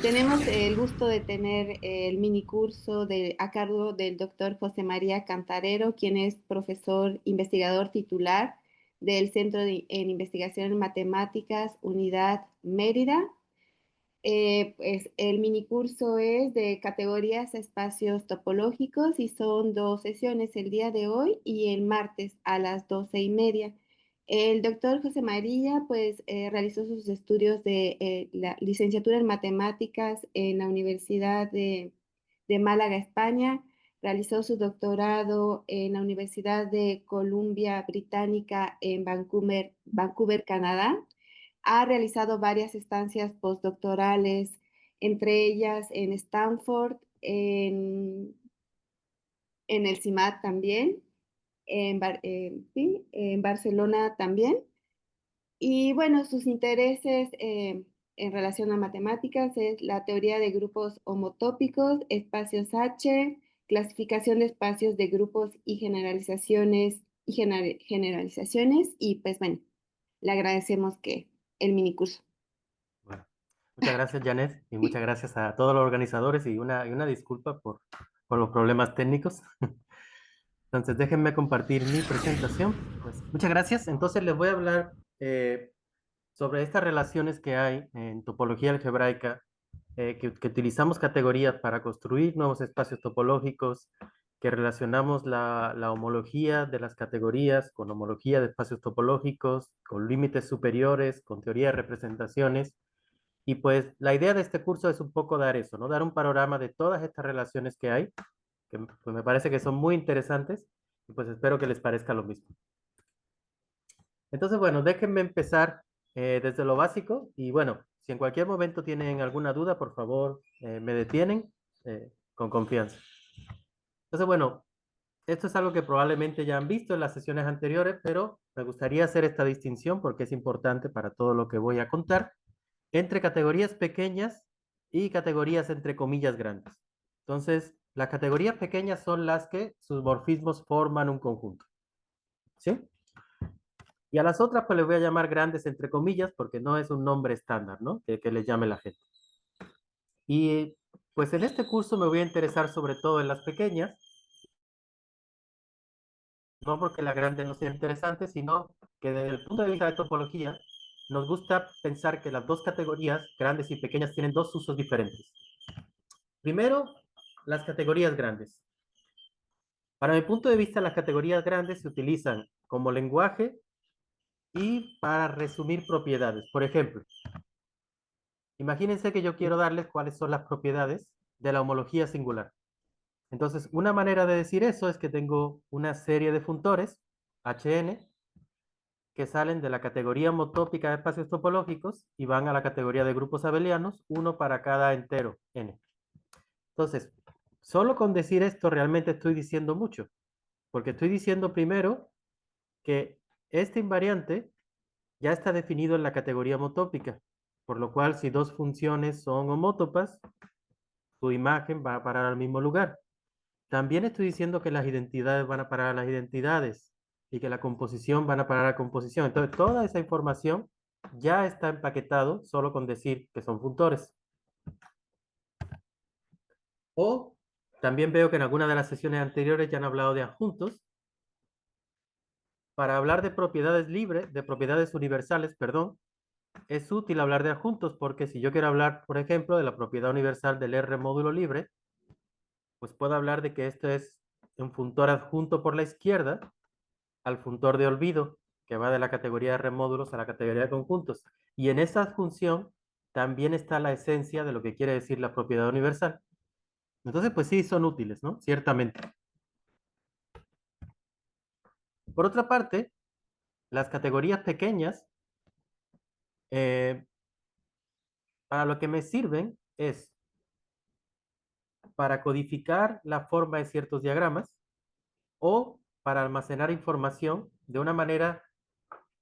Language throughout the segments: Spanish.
Tenemos el gusto de tener el minicurso a cargo del doctor José María Cantarero, quien es profesor investigador titular del Centro en Investigación en Matemáticas, Unidad Mérida. Pues el minicurso es de categorías a espacios topológicos y son dos sesiones, el día de hoy y el martes a las 12:30. El doctor José María pues realizó sus estudios de la licenciatura en matemáticas en la Universidad de Málaga, España. Realizó su doctorado en la Universidad de Columbia Británica en Vancouver, Canadá. Ha realizado varias estancias postdoctorales, entre ellas en Stanford, en el CIMAD también, sí, en Barcelona también. Y bueno, sus intereses en relación a matemáticas es la teoría de grupos homotópicos, espacios H, clasificación de espacios de grupos y generalizaciones. Y pues bueno, le agradecemos que el minicurso. Bueno, muchas gracias, Janet, y muchas gracias a todos los organizadores y una disculpa por los problemas técnicos. Entonces, déjenme compartir mi presentación. Pues, muchas gracias. Entonces, les voy a hablar sobre estas relaciones que hay en topología algebraica, que utilizamos categorías para construir nuevos espacios topológicos, que relacionamos la homología de las categorías con homología de espacios topológicos, con límites superiores, con teoría de representaciones. Y pues la idea de este curso es un poco dar eso, ¿no? Dar un panorama de todas estas relaciones que hay, que pues, me parece que son muy interesantes, y pues espero que les parezca lo mismo. Entonces, bueno, déjenme empezar desde lo básico, y bueno, si en cualquier momento tienen alguna duda, por favor, me detienen con confianza. Entonces, bueno, esto es algo que probablemente ya han visto en las sesiones anteriores, pero me gustaría hacer esta distinción porque es importante para todo lo que voy a contar entre categorías pequeñas y categorías entre comillas grandes. Entonces, las categorías pequeñas son las que sus morfismos forman un conjunto. ¿Sí? Y a las otras, pues les voy a llamar grandes entre comillas porque no es un nombre estándar, ¿no? Que les llame la gente. Y pues en este curso me voy a interesar sobre todo en las pequeñas, no porque las grandes no sean interesantes, sino que desde el punto de vista de topología, nos gusta pensar que las dos categorías, grandes y pequeñas, tienen dos usos diferentes. Primero, las categorías grandes. Para mi punto de vista, las categorías grandes se utilizan como lenguaje y para resumir propiedades. Por ejemplo, imagínense que yo quiero darles cuáles son las propiedades de la homología singular. Entonces, una manera de decir eso es que tengo una serie de funtores, Hn, que salen de la categoría homotópica de espacios topológicos y van a la categoría de grupos abelianos, uno para cada entero, n. Entonces, solo con decir esto realmente estoy diciendo mucho, porque estoy diciendo primero que este invariante ya está definido en la categoría homotópica, por lo cual si dos funciones son homótopas, su imagen va a parar al mismo lugar. También estoy diciendo que las identidades van a parar a las identidades y que la composición van a parar a la composición. Entonces, toda esa información ya está empaquetado solo con decir que son funtores. O también veo que en algunas de las sesiones anteriores ya han hablado de adjuntos. Para hablar de propiedades libres, de propiedades universales, perdón, es útil hablar de adjuntos porque si yo quiero hablar, por ejemplo, de la propiedad universal del R módulo libre, pues puedo hablar de que esto es un funtor adjunto por la izquierda al funtor de olvido, que va de la categoría de R módulos a la categoría de conjuntos. Y en esa adjunción también está la esencia de lo que quiere decir la propiedad universal. Entonces, pues sí, son útiles, ¿no? Ciertamente. Por otra parte, las categorías pequeñas, eh, para lo que me sirven es para codificar la forma de ciertos diagramas o para almacenar información de una manera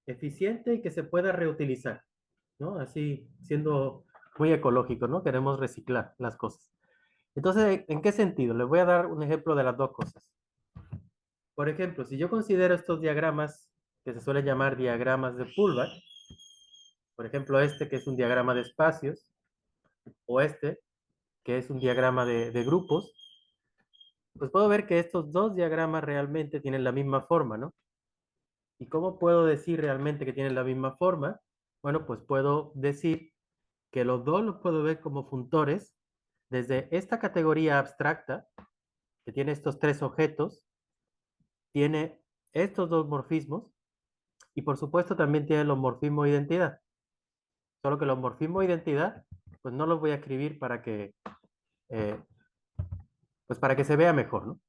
eficiente y que se pueda reutilizar, ¿no? Así, siendo muy ecológico, ¿no? Queremos reciclar las cosas. Entonces, ¿en qué sentido? Les voy a dar un ejemplo de las dos cosas. Por ejemplo, si yo considero estos diagramas que se suelen llamar diagramas de Pullback, por ejemplo, este que es un diagrama de espacios, o este, que es un diagrama de grupos, pues puedo ver que estos dos diagramas realmente tienen la misma forma, ¿no? ¿Y cómo puedo decir realmente que tienen la misma forma? Bueno, pues puedo decir que los dos los puedo ver como funtores desde esta categoría abstracta, que tiene estos tres objetos, tiene estos dos morfismos, y por supuesto también tiene los morfismos de identidad. Solo que los morfismos de identidad, pues no los voy a escribir eh, pues para que se vea mejor, ¿no?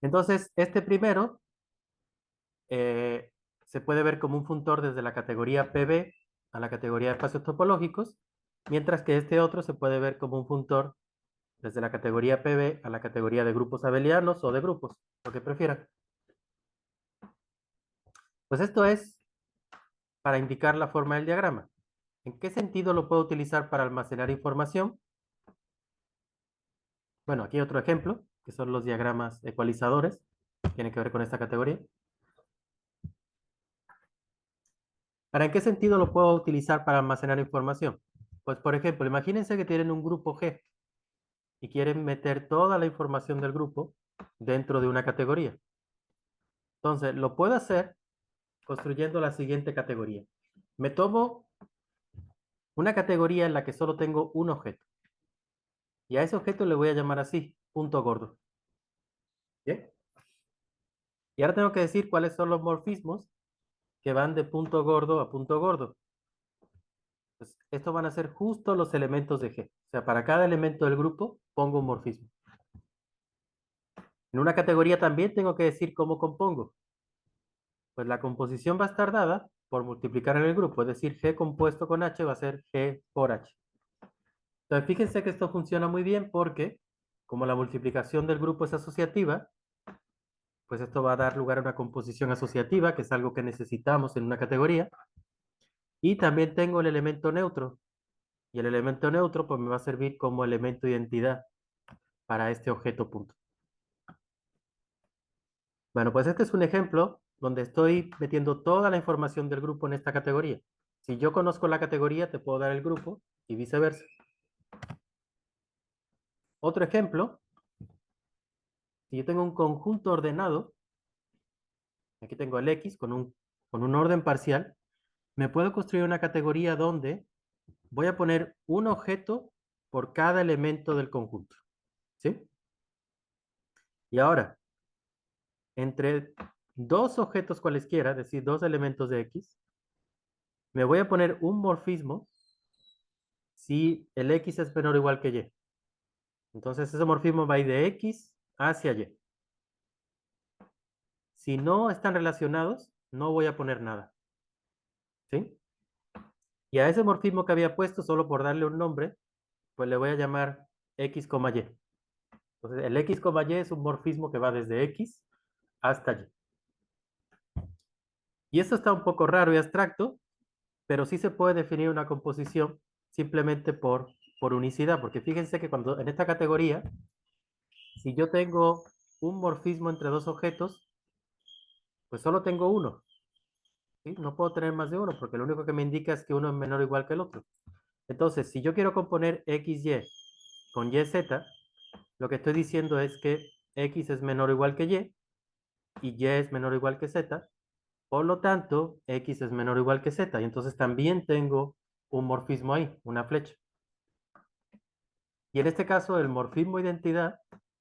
Entonces, este primero eh, se puede ver como un funtor desde la categoría PB a la categoría de espacios topológicos, mientras que este otro se puede ver como un funtor desde la categoría PB a la categoría de grupos abelianos o de grupos, lo que prefieran. Pues esto es para indicar la forma del diagrama. ¿En qué sentido lo puedo utilizar para almacenar información? Bueno, aquí hay otro ejemplo, que son los diagramas ecualizadores, tiene que ver con esta categoría. ¿Para en qué sentido lo puedo utilizar para almacenar información? Pues, por ejemplo, imagínense que tienen un grupo G y quieren meter toda la información del grupo dentro de una categoría. Entonces, lo puedo hacer construyendo la siguiente categoría. Me tomo una categoría en la que solo tengo un objeto. Y a ese objeto le voy a llamar así, punto gordo. ¿Bien? Y ahora tengo que decir cuáles son los morfismos que van de punto gordo a punto gordo. Pues estos van a ser justo los elementos de G. O sea, para cada elemento del grupo pongo un morfismo. En una categoría también tengo que decir cómo compongo. Pues la composición va a estar dada por multiplicar en el grupo, es decir, G compuesto con H va a ser G por H. Entonces, fíjense que esto funciona muy bien porque, como la multiplicación del grupo es asociativa, pues esto va a dar lugar a una composición asociativa, que es algo que necesitamos en una categoría. Y también tengo el elemento neutro. Y el elemento neutro, pues me va a servir como elemento de identidad para este objeto punto. Bueno, pues este es un ejemplo donde estoy metiendo toda la información del grupo en esta categoría. Si yo conozco la categoría, te puedo dar el grupo y viceversa. Otro ejemplo, si yo tengo un conjunto ordenado, aquí tengo el X con un orden parcial, me puedo construir una categoría donde voy a poner un objeto por cada elemento del conjunto. ¿Sí? Y ahora, entre dos objetos cualesquiera, es decir, dos elementos de X, me voy a poner un morfismo si el X es menor o igual que Y. Entonces ese morfismo va a ir de X hacia Y. Si no están relacionados, no voy a poner nada. ¿Sí? Y a ese morfismo que había puesto, solo por darle un nombre, pues le voy a llamar X, Y. Entonces el X, Y es un morfismo que va desde X hasta Y. Y esto está un poco raro y abstracto, pero sí se puede definir una composición simplemente por unicidad, porque fíjense que cuando en esta categoría, si yo tengo un morfismo entre dos objetos, pues solo tengo uno. ¿Sí? No puedo tener más de uno, porque lo único que me indica es que uno es menor o igual que el otro. Entonces, si yo quiero componer XY con YZ, lo que estoy diciendo es que X es menor o igual que y Y es menor o igual que Z. Por lo tanto, X es menor o igual que Z. Y entonces también tengo un morfismo ahí, una flecha. Y en este caso, el morfismo identidad,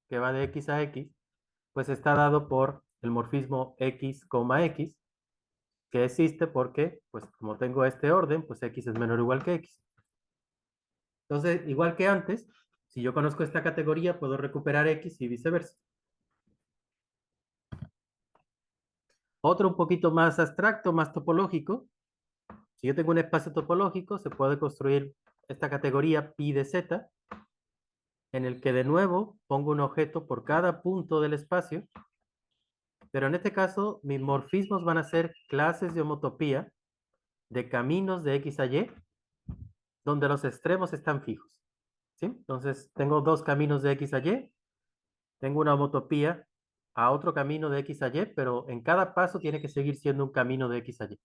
que va de X a X, pues está dado por el morfismo X, X, que existe porque, pues como tengo este orden, pues X es menor o igual que X. Entonces, igual que antes, si yo conozco esta categoría, puedo recuperar X y viceversa. Otro un poquito más abstracto, más topológico. Si yo tengo un espacio topológico, se puede construir esta categoría pi de z, en el que de nuevo pongo un objeto por cada punto del espacio, pero en este caso mis morfismos van a ser clases de homotopía de caminos de X a Y, donde los extremos están fijos. ¿Sí? Entonces tengo dos caminos de X a Y, tengo una homotopía a otro camino de X a Y, pero en cada paso tiene que seguir siendo un camino de X a Y.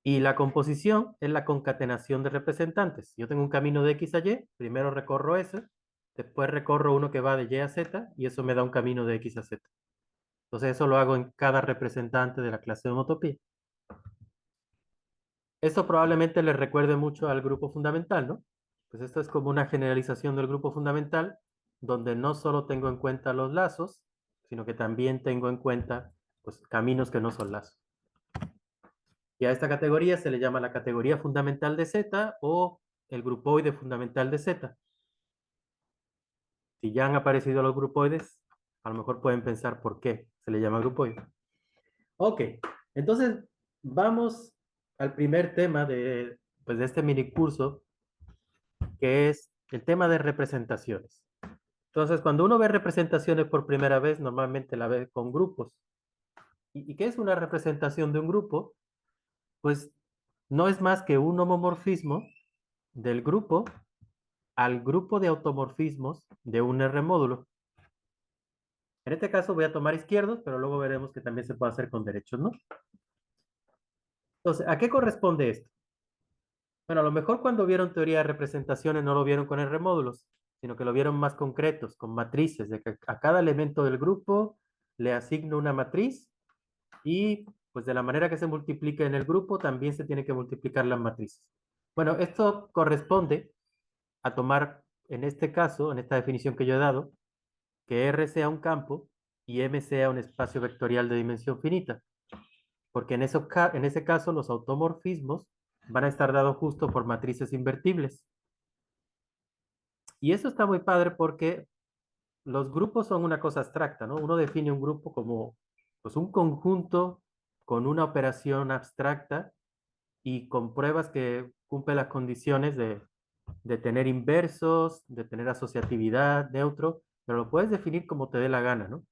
Y la composición es la concatenación de representantes. Yo tengo un camino de X a Y, primero recorro ese, después recorro uno que va de Y a Z y eso me da un camino de X a Z. Entonces eso lo hago en cada representante de la clase de homotopía. Eso probablemente les recuerde mucho al grupo fundamental, ¿no? Pues esto es como una generalización del grupo fundamental, donde no solo tengo en cuenta los lazos, sino que también tengo en cuenta pues, caminos que no son lazos. Y a esta categoría se le llama la categoría fundamental de Z o el grupoide fundamental de Z. Si ya han aparecido los grupoides, a lo mejor pueden pensar por qué se le llama grupoide. Ok, entonces vamos al primer tema pues, de este mini curso, que es el tema de representaciones. Entonces, cuando uno ve representaciones por primera vez, normalmente la ve con grupos. ¿Y qué es una representación de un grupo? Pues no es más que un homomorfismo del grupo al grupo de automorfismos de un R módulo. En este caso voy a tomar izquierdos, pero luego veremos que también se puede hacer con derechos, ¿no? Entonces, ¿a qué corresponde esto? Bueno, a lo mejor cuando vieron teoría de representaciones no lo vieron con R módulos, sino que lo vieron más concretos, con matrices, de que a cada elemento del grupo le asigno una matriz y pues de la manera que se multiplica en el grupo también se tiene que multiplicar las matrices. Bueno, esto corresponde a tomar, en este caso, en esta definición que yo he dado, que R sea un campo y M sea un espacio vectorial de dimensión finita, porque en ese caso los automorfismos van a estar dados justo por matrices invertibles. Y eso está muy padre porque los grupos son una cosa abstracta, ¿no? Uno define un grupo como pues, un conjunto con una operación abstracta y con pruebas que cumplen las condiciones de tener inversos, de tener asociatividad, neutro, pero lo puedes definir como te dé la gana, ¿no?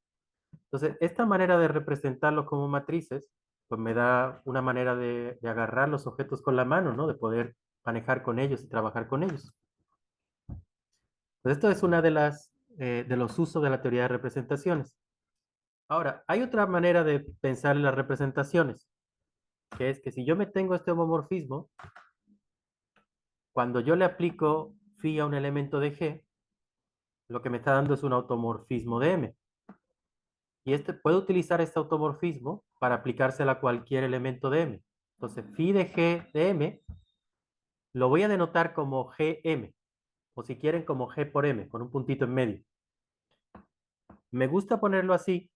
Entonces, esta manera de representarlos como matrices, pues me da una manera de agarrar los objetos con la mano, ¿no? De poder manejar con ellos y trabajar con ellos. Pues esto es una de los usos de la teoría de representaciones. Ahora, hay otra manera de pensar en las representaciones, que es que si yo me tengo este homomorfismo, cuando yo le aplico phi a un elemento de G, lo que me está dando es un automorfismo de M. Y puedo utilizar este automorfismo para aplicárselo a cualquier elemento de M. Entonces, phi de G de M lo voy a denotar como GM, o si quieren como G por M, con un puntito en medio. Me gusta ponerlo así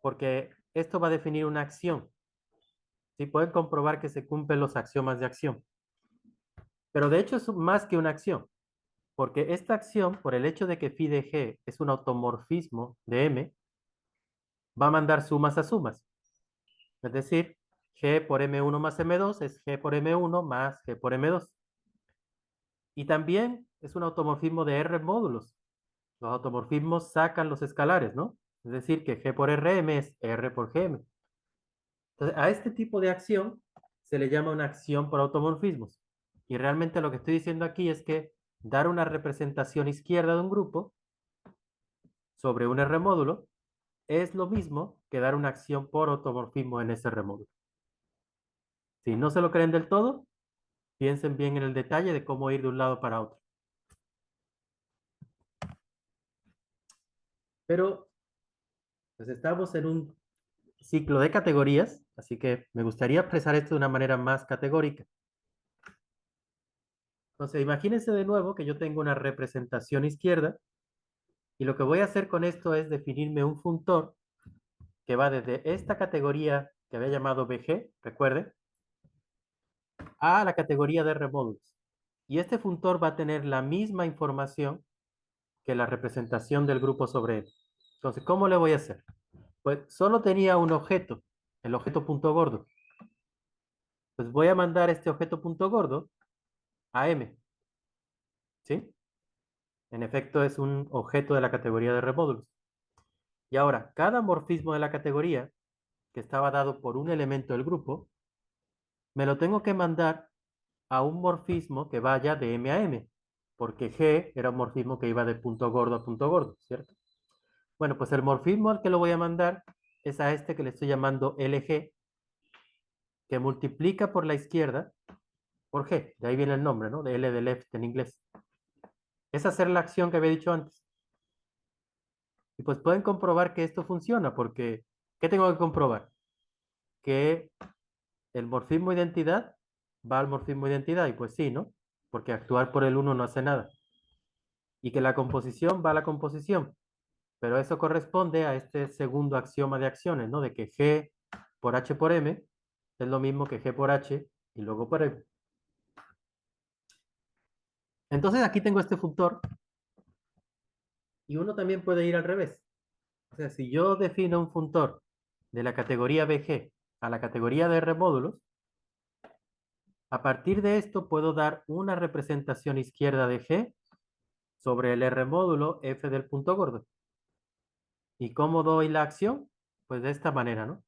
porque esto va a definir una acción. ¿Sí? Pueden comprobar que se cumplen los axiomas de acción. Pero de hecho es más que una acción, porque esta acción, por el hecho de que phi de G es un automorfismo de M, va a mandar sumas a sumas. Es decir, G por M1 más M2 es G por M1 más G por M2. Y también es un automorfismo de R módulos. Los automorfismos sacan los escalares, ¿no? Es decir, que G por Rm es R por Gm. Entonces, a este tipo de acción se le llama una acción por automorfismos. Y realmente lo que estoy diciendo aquí es que dar una representación izquierda de un grupo sobre un R módulo es lo mismo que dar una acción por automorfismo en ese R módulo. Si no se lo creen del todo, piensen bien en el detalle de cómo ir de un lado para otro. Pero, pues estamos en un ciclo de categorías, así que me gustaría expresar esto de una manera más categórica. Entonces, imagínense de nuevo que yo tengo una representación izquierda y lo que voy a hacer con esto es definirme un funtor que va desde esta categoría que había llamado BG, recuerden, a la categoría de remódulos. Y este funtor va a tener la misma información que la representación del grupo sobre él. Entonces, ¿cómo le voy a hacer? Pues solo tenía un objeto, el objeto punto gordo. Pues voy a mandar este objeto punto gordo a M, ¿sí? En efecto, es un objeto de la categoría de remódulos. Y ahora, cada morfismo de la categoría, que estaba dado por un elemento del grupo, me lo tengo que mandar a un morfismo que vaya de M a M, porque G era un morfismo que iba de punto gordo a punto gordo, ¿cierto? Bueno, pues el morfismo al que lo voy a mandar es a este que le estoy llamando LG, que multiplica por la izquierda por G. De ahí viene el nombre, ¿no? De L de left en inglés. Es hacer la acción que había dicho antes. Y pues pueden comprobar que esto funciona, porque ¿qué tengo que comprobar? Que el morfismo identidad va al morfismo identidad, y pues sí, ¿no? Porque actuar por el uno no hace nada. Y que la composición va a la composición, pero eso corresponde a este segundo axioma de acciones, ¿no? De que G por H por M es lo mismo que G por H y luego por M. Entonces aquí tengo este funtor y uno también puede ir al revés. O sea, si yo defino un funtor de la categoría BG a la categoría de R módulos, a partir de esto puedo dar una representación izquierda de G sobre el R módulo F del punto gordo. ¿Y cómo doy la acción? Pues de esta manera, ¿no?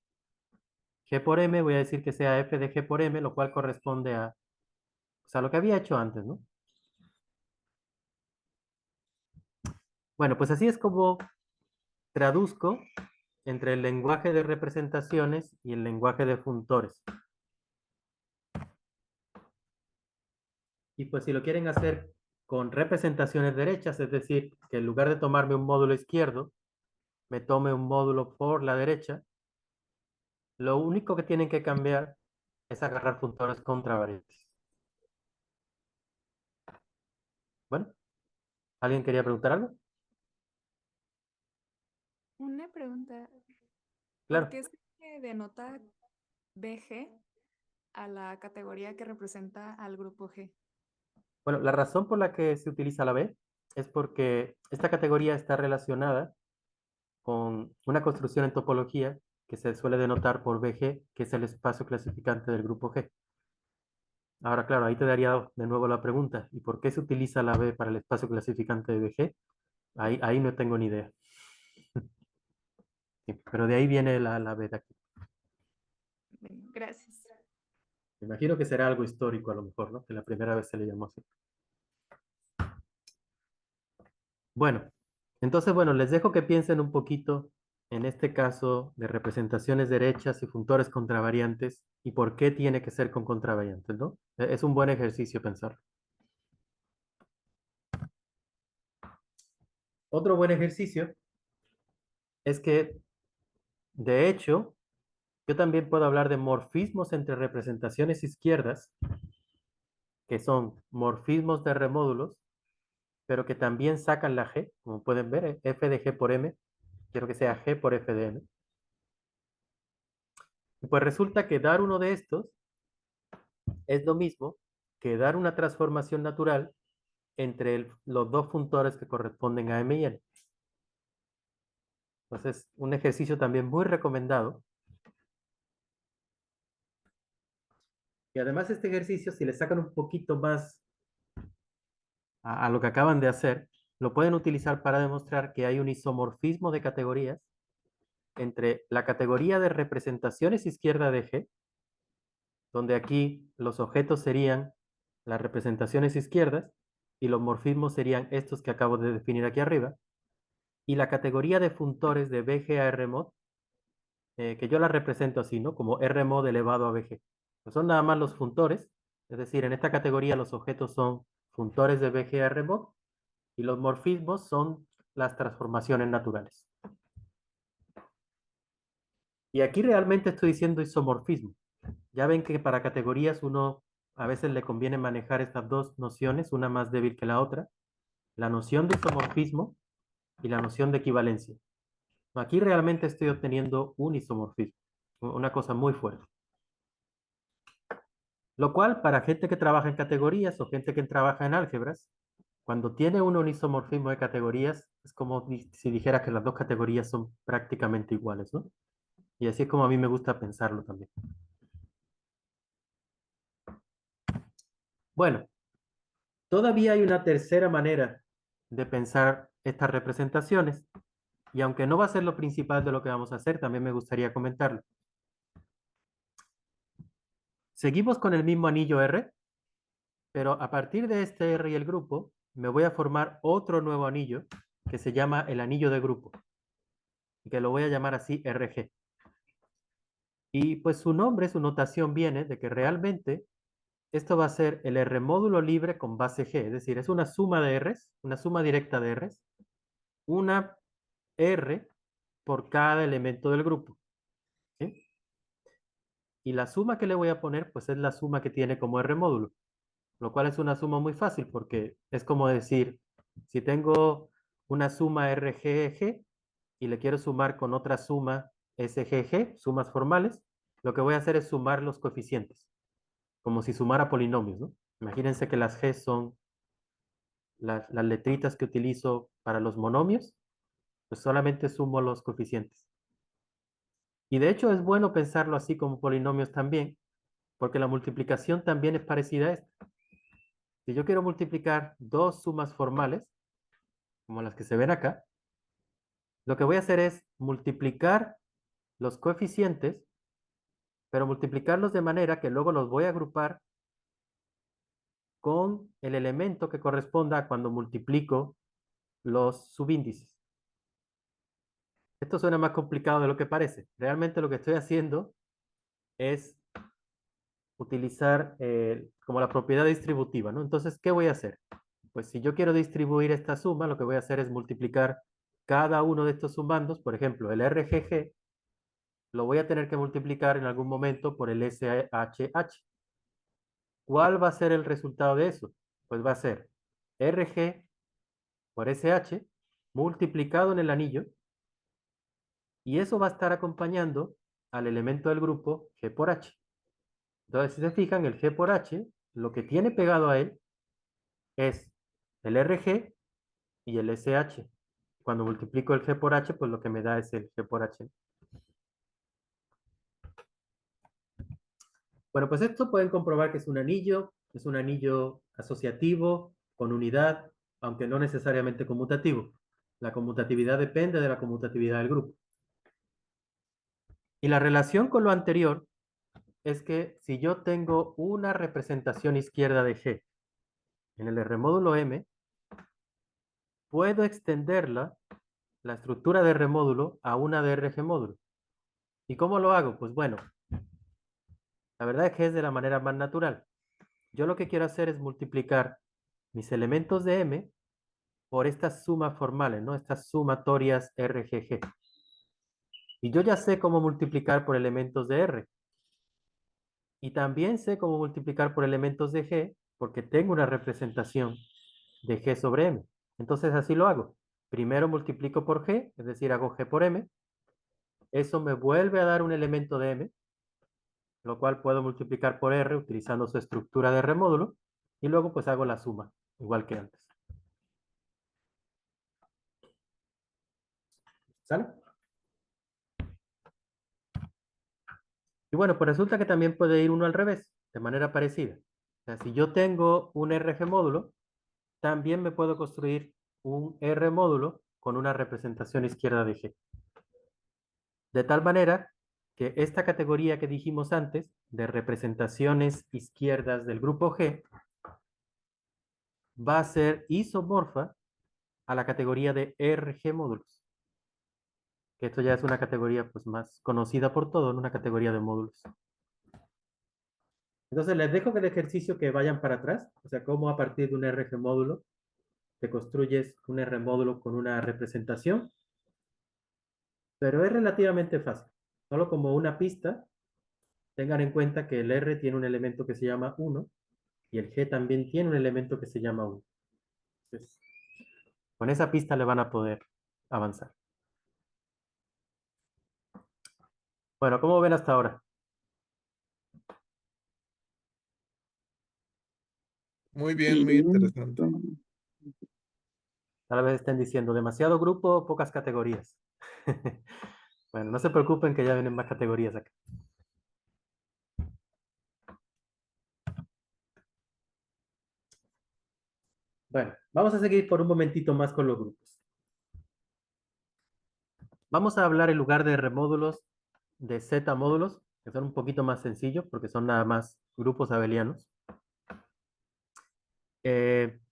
G por M, voy a decir que sea F de G por M, lo cual corresponde a, pues, a lo que había hecho antes, ¿no? Bueno, pues así es como traduzco entre el lenguaje de representaciones y el lenguaje de funtores. Y pues si lo quieren hacer con representaciones derechas, es decir, que en lugar de tomarme un módulo izquierdo, me tome un módulo por la derecha, lo único que tienen que cambiar es agarrar funtores contravariantes. Bueno, ¿alguien quería preguntar algo? Una pregunta, ¿por Claro. qué se denota BG a la categoría que representa al grupo G? Bueno, la razón por la que se utiliza la B es porque esta categoría está relacionada con una construcción en topología que se suele denotar por BG, que es el espacio clasificante del grupo G. Ahora, claro, ahí te daría de nuevo la pregunta, ¿y por qué se utiliza la B para el espacio clasificante de BG? Ahí no tengo ni idea. Sí, pero de ahí viene la B de aquí. Bien, gracias. Me imagino que será algo histórico a lo mejor, ¿no? Que la primera vez se le llamó así. Bueno, entonces, bueno, les dejo que piensen un poquito en este caso de representaciones derechas y funtores contravariantes y por qué tiene que ser con contravariantes, ¿no? Es un buen ejercicio pensar. Otro buen ejercicio es que, de hecho, yo también puedo hablar de morfismos entre representaciones izquierdas, que son morfismos de remódulos, pero que también sacan la G, como pueden ver, F de G por M, quiero que sea G por F de M. Y pues resulta que dar uno de estos es lo mismo que dar una transformación natural entre los dos funtores que corresponden a M y N. Entonces, un ejercicio también muy recomendado. Y además este ejercicio, si le sacan un poquito más a lo que acaban de hacer, lo pueden utilizar para demostrar que hay un isomorfismo de categorías entre la categoría de representaciones izquierda de G, donde aquí los objetos serían las representaciones izquierdas y los morfismos serían estos que acabo de definir aquí arriba, y la categoría de funtores de BG a RMOD, que yo la represento así, ¿no? Como RMOD elevado a BG. Pues son nada más los funtores, es decir, en esta categoría los objetos son funtores de BG a RMOD y los morfismos son las transformaciones naturales. Y aquí realmente estoy diciendo isomorfismo. Ya ven que para categorías uno a veces le conviene manejar estas dos nociones, una más débil que la otra, la noción de isomorfismo y la noción de equivalencia. Aquí realmente estoy obteniendo un isomorfismo, una cosa muy fuerte. Lo cual, para gente que trabaja en categorías o gente que trabaja en álgebras, cuando tiene uno un isomorfismo de categorías, es como si dijera que las dos categorías son prácticamente iguales, ¿no? Y así es como a mí me gusta pensarlo también. Bueno, todavía hay una tercera manera de pensar estas representaciones, y aunque no va a ser lo principal de lo que vamos a hacer, también me gustaría comentarlo. Seguimos con el mismo anillo R, pero a partir de este R y el grupo, me voy a formar otro nuevo anillo que se llama el anillo de grupo, y que lo voy a llamar así RG. Y pues su nombre, su notación viene de que realmente esto va a ser el R módulo libre con base G, es decir, es una suma de Rs, una suma directa de Rs, una R por cada elemento del grupo, ¿sí? Y la suma que le voy a poner, pues es la suma que tiene como R módulo, lo cual es una suma muy fácil porque es como decir, si tengo una suma RGG y le quiero sumar con otra suma SGG, sumas formales, lo que voy a hacer es sumar los coeficientes, como si sumara polinomios, ¿no? Imagínense que las G son las letritas que utilizo para los monomios, pues solamente sumo los coeficientes. Y de hecho es bueno pensarlo así como polinomios también, porque la multiplicación también es parecida a esta. Si yo quiero multiplicar dos sumas formales, como las que se ven acá, lo que voy a hacer es multiplicar los coeficientes, pero multiplicarlos de manera que luego los voy a agrupar con el elemento que corresponda a cuando multiplico los subíndices. Esto suena más complicado de lo que parece. Realmente lo que estoy haciendo es utilizar como la propiedad distributiva, ¿no? Entonces, ¿qué voy a hacer? Pues si yo quiero distribuir esta suma, lo que voy a hacer es multiplicar cada uno de estos sumandos, por ejemplo, el RGG, lo voy a tener que multiplicar en algún momento por el SHH. ¿Cuál va a ser el resultado de eso? Pues va a ser RG por SH multiplicado en el anillo, y eso va a estar acompañando al elemento del grupo G por H. Entonces, si se fijan, el G por H, lo que tiene pegado a él es el RG y el SH. Cuando multiplico el G por H, pues lo que me da es el G por H. Bueno, pues esto pueden comprobar que es un anillo asociativo con unidad, aunque no necesariamente conmutativo. La conmutatividad depende de la conmutatividad del grupo. Y la relación con lo anterior es que si yo tengo una representación izquierda de G en el R módulo M, puedo extenderla, la estructura de R módulo, a una de RG módulo. ¿Y cómo lo hago? Pues bueno, la verdad es que es de la manera más natural. Yo lo que quiero hacer es multiplicar mis elementos de M por estas sumas formales, ¿no? Estas sumatorias RGG. Y yo ya sé cómo multiplicar por elementos de R. Y también sé cómo multiplicar por elementos de G porque tengo una representación de G sobre M. Entonces así lo hago. Primero multiplico por G, es decir, hago G por M. Eso me vuelve a dar un elemento de M, lo cual puedo multiplicar por R utilizando su estructura de R módulo. Y luego pues hago la suma, igual que antes. ¿Sale? Y bueno, pues resulta que también puede ir uno al revés, de manera parecida. O sea, si yo tengo un RG módulo, también me puedo construir un R módulo con una representación izquierda de G. De tal manera que esta categoría que dijimos antes, de representaciones izquierdas del grupo G, va a ser isomorfa a la categoría de RG módulos. Que esto ya es una categoría pues, más conocida por todos, una categoría de módulos. Entonces les dejo el ejercicio que vayan para atrás, o sea, cómo a partir de un RG módulo te construyes un R módulo con una representación, pero es relativamente fácil. Solo como una pista, tengan en cuenta que el R tiene un elemento que se llama 1 y el G también tiene un elemento que se llama 1. Entonces, con esa pista le van a poder avanzar. Bueno, ¿cómo ven hasta ahora? Muy bien, muy interesante. Tal vez estén diciendo demasiado grupo, pocas categorías. Bueno, no se preocupen que ya vienen más categorías acá. Bueno, vamos a seguir por un momentito más con los grupos. Vamos a hablar en lugar de R módulos de Z módulos, que son un poquito más sencillos porque son nada más grupos abelianos.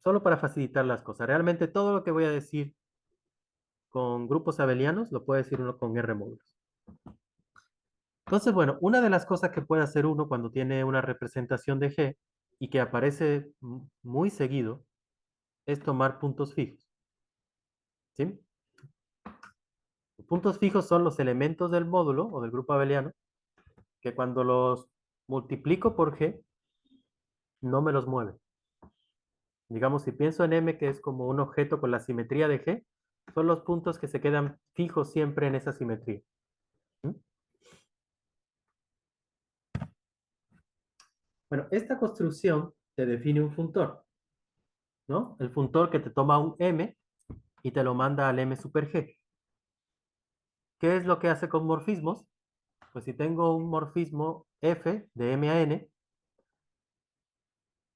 Solo para facilitar las cosas. Realmente todo lo que voy a decir con grupos abelianos lo puede decir uno con R módulos. Entonces, bueno, una de las cosas que puede hacer uno cuando tiene una representación de G y que aparece muy seguido es tomar puntos fijos. ¿Sí? Los puntos fijos son los elementos del módulo o del grupo abeliano que cuando los multiplico por G no me los mueve. Digamos, si pienso en M, que es como un objeto con la simetría de G, son los puntos que se quedan fijos siempre en esa simetría. ¿Mm? Bueno, esta construcción te define un funtor, ¿no? El funtor que te toma un M y te lo manda al M super G. ¿Qué es lo que hace con morfismos? Pues si tengo un morfismo F de M a N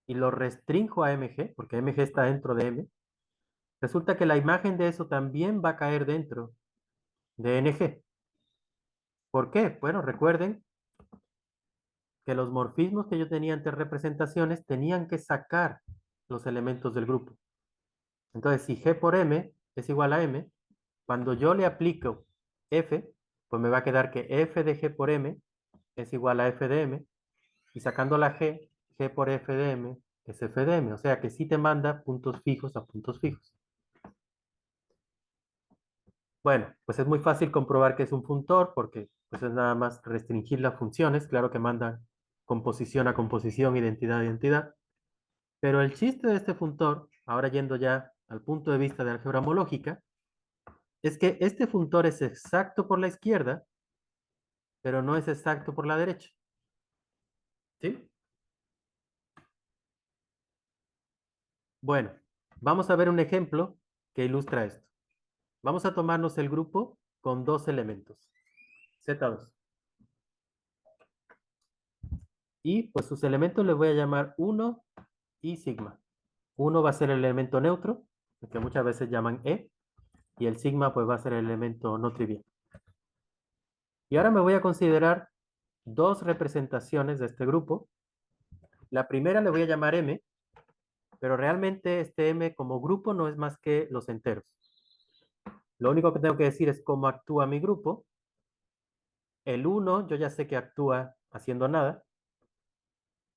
y lo restringo a MG, porque MG está dentro de M, resulta que la imagen de eso también va a caer dentro de NG. ¿Por qué? Bueno, recuerden que los morfismos que yo tenía entre representaciones tenían que sacar los elementos del grupo. Entonces, si G por M es igual a M, cuando yo le aplico F, pues me va a quedar que F de G por M es igual a F de M, y sacando la G, G por F de M es F de M. O sea que sí te manda puntos fijos a puntos fijos. Bueno, pues es muy fácil comprobar que es un funtor porque pues es nada más restringir las funciones. Claro que mandan composición a composición, identidad a identidad. Pero el chiste de este funtor, ahora yendo ya al punto de vista de álgebra homológica, es que este funtor es exacto por la izquierda, pero no es exacto por la derecha. ¿Sí? Bueno, vamos a ver un ejemplo que ilustra esto. Vamos a tomarnos el grupo con dos elementos, Z2. Y pues sus elementos les voy a llamar 1 y sigma. 1 va a ser el elemento neutro, que muchas veces llaman E, y el sigma pues va a ser el elemento no trivial. Y ahora me voy a considerar dos representaciones de este grupo. La primera le voy a llamar M, pero realmente este M como grupo no es más que los enteros. Lo único que tengo que decir es cómo actúa mi grupo. El 1 yo ya sé que actúa haciendo nada,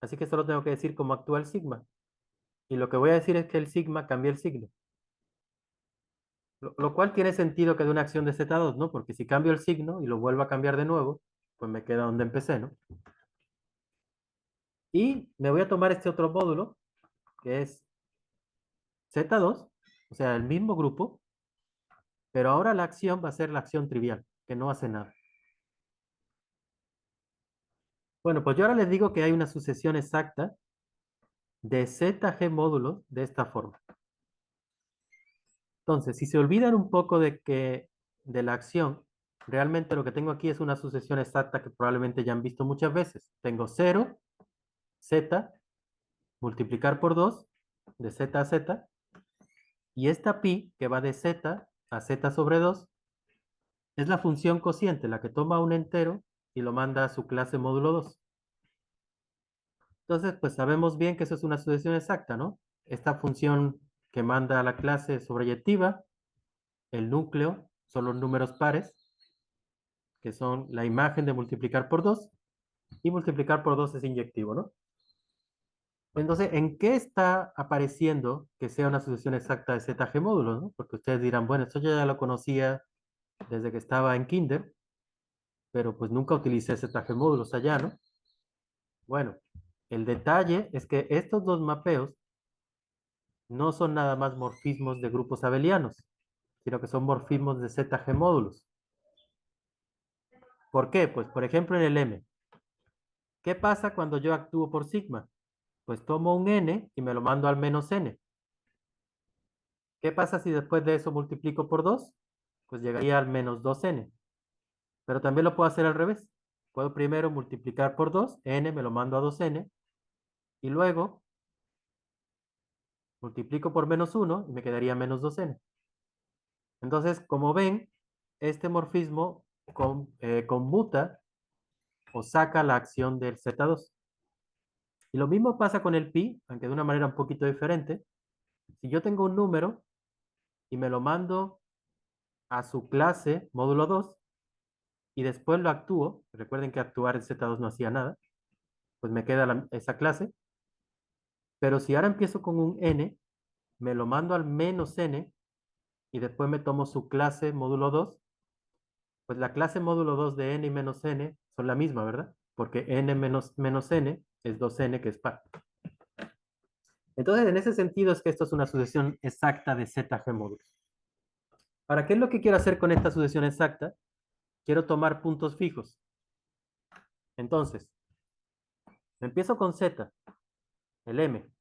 así que solo tengo que decir cómo actúa el sigma. Y lo que voy a decir es que el sigma cambia el signo. Lo cual tiene sentido que de una acción de Z2, ¿no? Porque si cambio el signo y lo vuelvo a cambiar de nuevo, pues me queda donde empecé, ¿no? Y me voy a tomar este otro módulo, que es Z2, o sea, el mismo grupo, pero ahora la acción va a ser la acción trivial, que no hace nada. Bueno, pues yo ahora les digo que hay una sucesión exacta de ZG módulos de esta forma. Entonces, si se olvidan un poco de la acción, realmente lo que tengo aquí es una sucesión exacta que probablemente ya han visto muchas veces. Tengo 0, Z, multiplicar por 2, de Z a Z, y esta pi, que va de Z a Z sobre 2, es la función cociente, la que toma un entero y lo manda a su clase módulo 2. Entonces, pues sabemos bien que eso es una sucesión exacta, ¿no? Esta función que manda a la clase sobreyectiva, el núcleo, son los números pares, que son la imagen de multiplicar por 2, y multiplicar por 2 es inyectivo, ¿no? Entonces, ¿en qué está apareciendo que sea una sucesión exacta de ZG módulos, ¿no? Porque ustedes dirán, bueno, esto yo ya lo conocía desde que estaba en kinder, pero pues nunca utilicé ZG módulos allá, ¿no? Bueno, el detalle es que estos dos mapeos no son nada más morfismos de grupos abelianos, sino que son morfismos de ZG módulos. ¿Por qué? Pues, por ejemplo, en el M. ¿Qué pasa cuando yo actúo por sigma? Pues tomo un n y me lo mando al menos n. ¿Qué pasa si después de eso multiplico por 2? Pues llegaría al menos 2n. Pero también lo puedo hacer al revés. Puedo primero multiplicar por 2, n me lo mando a 2n, y luego multiplico por menos 1 y me quedaría menos 2n. Entonces, como ven, este morfismo conmuta o saca la acción del Z2. Y lo mismo pasa con el pi, aunque de una manera un poquito diferente. Si yo tengo un número y me lo mando a su clase módulo 2, y después lo actúo, recuerden que actuar en Z2 no hacía nada, pues me queda esa clase, pero si ahora empiezo con un n, me lo mando al menos n, y después me tomo su clase módulo 2, pues la clase módulo 2 de n y menos n son la misma, ¿verdad? Porque n menos n es 2n, que es par. Entonces, en ese sentido es que esto es una sucesión exacta de ZG módulos. Ahora, ¿qué es lo que quiero hacer con esta sucesión exacta? Quiero tomar puntos fijos. Entonces, empiezo con Z, el M.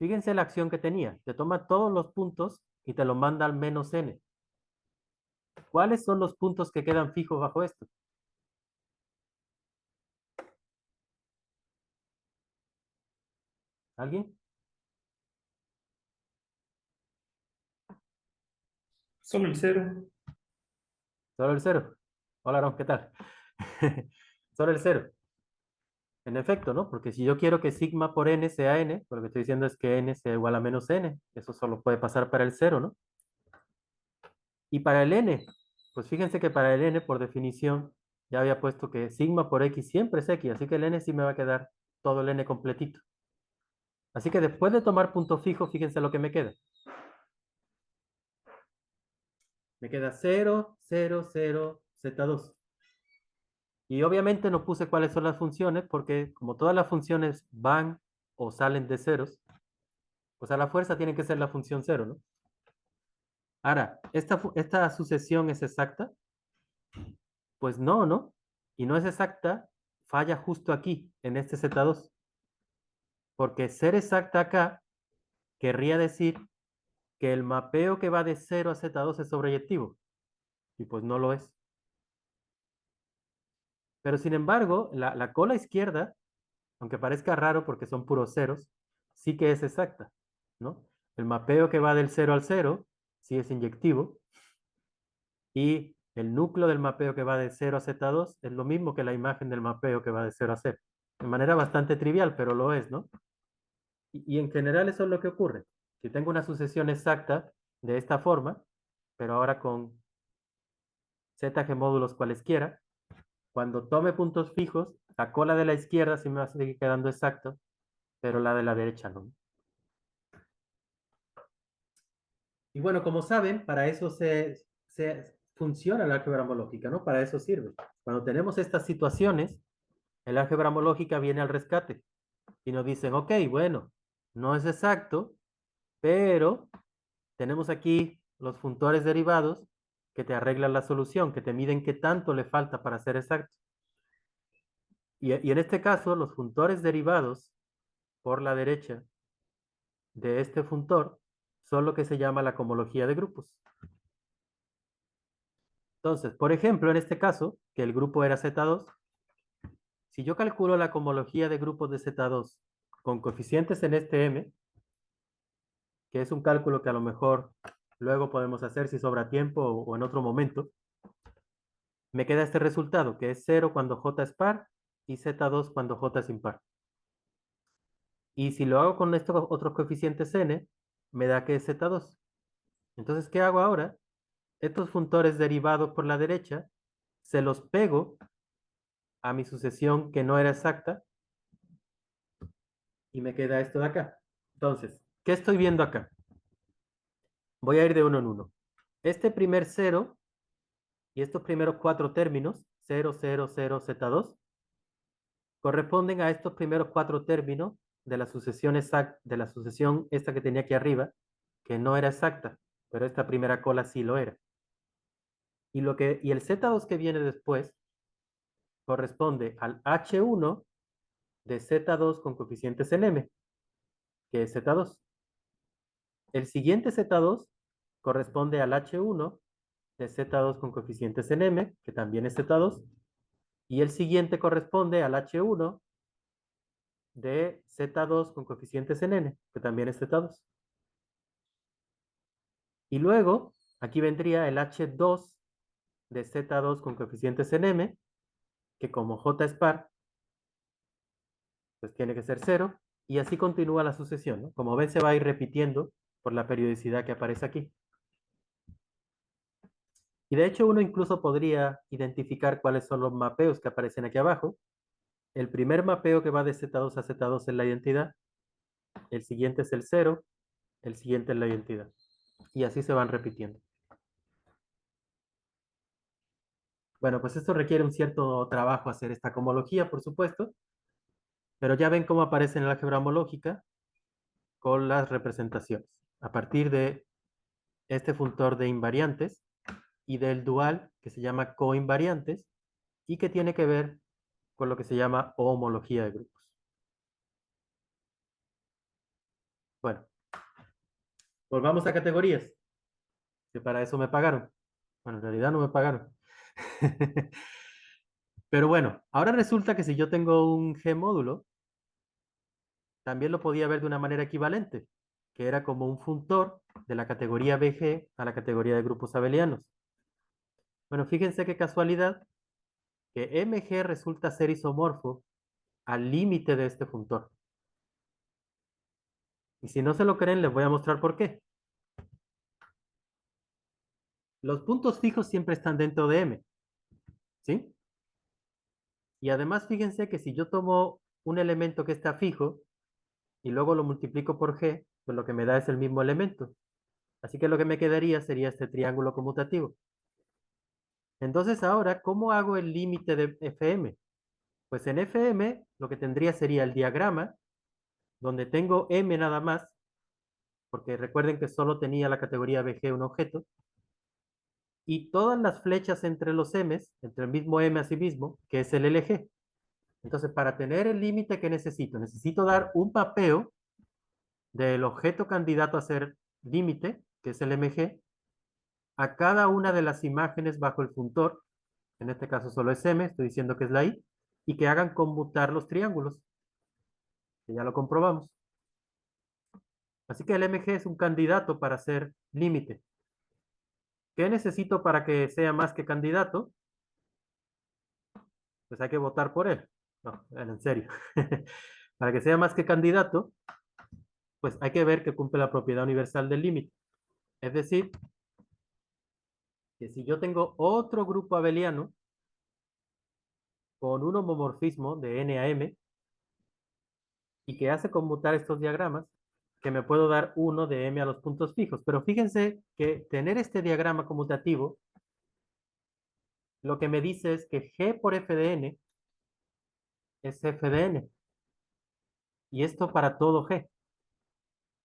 Fíjense la acción que tenía. Te toma todos los puntos y te lo manda al menos N. ¿Cuáles son los puntos que quedan fijos bajo esto? ¿Alguien? Solo el 0. Solo el 0. Hola, Aaron, ¿qué tal? Solo el 0. En efecto, ¿no? Porque si yo quiero que sigma por n sea n, lo que estoy diciendo es que n sea igual a menos n. Eso solo puede pasar para el 0, ¿no? Y para el n, pues fíjense que para el n, por definición, ya había puesto que sigma por x siempre es x, así que el n sí me va a quedar todo el n completito. Así que después de tomar punto fijo, fíjense lo que me queda. Me queda 0, 0, 0, z2. Y obviamente no puse cuáles son las funciones, porque como todas las funciones van o salen de ceros, pues a la fuerza tiene que ser la función 0, ¿no? Ahora, ¿esta sucesión es exacta? Pues no, ¿no? Y no es exacta, falla justo aquí, en este Z2. Porque ser exacta acá querría decir que el mapeo que va de 0 a Z2 es sobreyectivo. Y pues no lo es. Pero sin embargo, la cola izquierda, aunque parezca raro porque son puros ceros, sí que es exacta, ¿no? El mapeo que va del 0 al 0 sí es inyectivo. Y el núcleo del mapeo que va de 0 a Z2 es lo mismo que la imagen del mapeo que va de 0 a 0. De manera bastante trivial, pero lo es, ¿no? Y en general eso es lo que ocurre. Si tengo una sucesión exacta de esta forma, pero ahora con ZG módulos cualesquiera, cuando tome puntos fijos, la cola de la izquierda sí me va a seguir quedando exacto, pero la de la derecha no. Y bueno, como saben, para eso se funciona el álgebra homológica, ¿no? Para eso sirve. Cuando tenemos estas situaciones, el álgebra homológica viene al rescate y nos dicen, ok, bueno, no es exacto, pero tenemos aquí los funtores derivados que te arreglan la solución, que te miden qué tanto le falta para ser exacto. Y en este caso, los funtores derivados por la derecha de este funtor son lo que se llama la cohomología de grupos. Entonces, por ejemplo, en este caso, que el grupo era Z2, si yo calculo la cohomología de grupos de Z2 con coeficientes en este M, que es un cálculo que a lo mejor luego podemos hacer si sobra tiempo o en otro momento, me queda este resultado, que es 0 cuando J es par y Z2 cuando J es impar. Y si lo hago con estos otros coeficientes n, me da que es Z2. Entonces, ¿qué hago ahora? Estos funtores derivados por la derecha, se los pego a mi sucesión que no era exacta y me queda esto de acá. Entonces, ¿qué estoy viendo acá? Voy a ir de uno en uno. Este primer 0 y estos primeros 4 términos, 0, 0, 0, Z2, corresponden a estos primeros 4 términos de la sucesión exacta, de la sucesión esta que tenía aquí arriba, que no era exacta, pero esta primera cola sí lo era. Y el Z2 que viene después corresponde al H1 de Z2 con coeficientes en M, que es Z2. El siguiente Z2 corresponde al H1 de Z2 con coeficientes en M, que también es Z2. Y el siguiente corresponde al H1 de Z2 con coeficientes en N, que también es Z2. Y luego, aquí vendría el H2 de Z2 con coeficientes en M, que como J es par, pues tiene que ser 0. Y así continúa la sucesión, ¿no? Como ven, se va a ir repitiendo por la periodicidad que aparece aquí. Y de hecho uno incluso podría identificar cuáles son los mapeos que aparecen aquí abajo. El primer mapeo que va de Z2 a Z2 es la identidad, el siguiente es el 0, el siguiente es la identidad. Y así se van repitiendo. Bueno, pues esto requiere un cierto trabajo hacer esta cohomología, por supuesto, pero ya ven cómo aparece en el álgebra homológica con las representaciones. A partir de este funtor de invariantes y del dual que se llama coinvariantes y que tiene que ver con lo que se llama homología de grupos. Bueno, volvamos a categorías, que para eso me pagaron. Bueno, en realidad no me pagaron. Pero bueno, ahora resulta que si yo tengo un G módulo, también lo podía ver de una manera equivalente, que era como un funtor de la categoría BG a la categoría de grupos abelianos. Bueno, fíjense qué casualidad que MG resulta ser isomorfo al límite de este funtor. Y si no se lo creen, les voy a mostrar por qué. Los puntos fijos siempre están dentro de M, ¿sí? Y además fíjense que si yo tomo un elemento que está fijo y luego lo multiplico por G, pues lo que me da es el mismo elemento. Así que lo que me quedaría sería este triángulo conmutativo. Entonces ahora, ¿cómo hago el límite de FM? Pues en FM lo que tendría sería el diagrama, donde tengo M nada más, porque recuerden que solo tenía la categoría BG un objeto, y todas las flechas entre los M's, entre el mismo M a sí mismo, que es el LG. Entonces, para tener el límite que necesito, necesito dar un mapeo del objeto candidato a ser límite, que es el MG, a cada una de las imágenes bajo el funtor, en este caso solo es M, estoy diciendo que es la I, y que hagan conmutar los triángulos, que ya lo comprobamos. Así que el MG es un candidato para ser límite. ¿Qué necesito para que sea más que candidato? Pues hay que votar por él. No, en serio. Para que sea más que candidato, pues hay que ver que cumple la propiedad universal del límite. Es decir, que si yo tengo otro grupo abeliano con un homomorfismo de N a M y que hace conmutar estos diagramas, que me puedo dar uno de M a los puntos fijos. Pero fíjense que tener este diagrama conmutativo lo que me dice es que G por F de N es F de N. Y esto para todo G.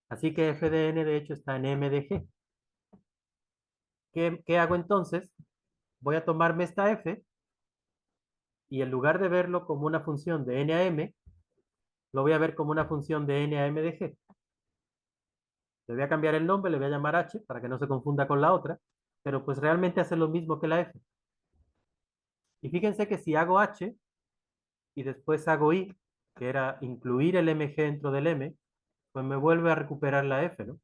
Así que F de N de hecho está en M de G. ¿Qué hago entonces? Voy a tomarme esta F y en lugar de verlo como una función de N a M, lo voy a ver como una función de N a M de G. Le voy a cambiar el nombre, le voy a llamar H para que no se confunda con la otra, pero pues realmente hace lo mismo que la F. Y fíjense que si hago H y después hago I, que era incluir el MG dentro del M, pues me vuelve a recuperar la F, ¿no?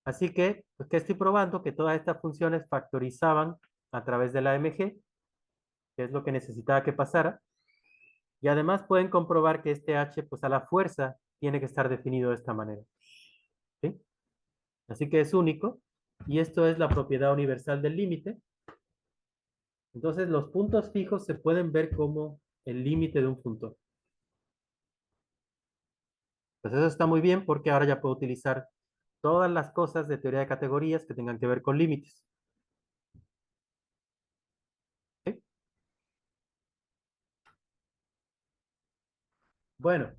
Así que, pues, ¿qué estoy probando? Que todas estas funciones factorizaban a través de la MG, que es lo que necesitaba que pasara. Y además pueden comprobar que este H, pues a la fuerza, tiene que estar definido de esta manera. ¿Sí? Así que es único. Y esto es la propiedad universal del límite. Entonces los puntos fijos se pueden ver como el límite de un funtor. Pues eso está muy bien porque ahora ya puedo utilizar todas las cosas de teoría de categorías que tengan que ver con límites. ¿Sí? Bueno,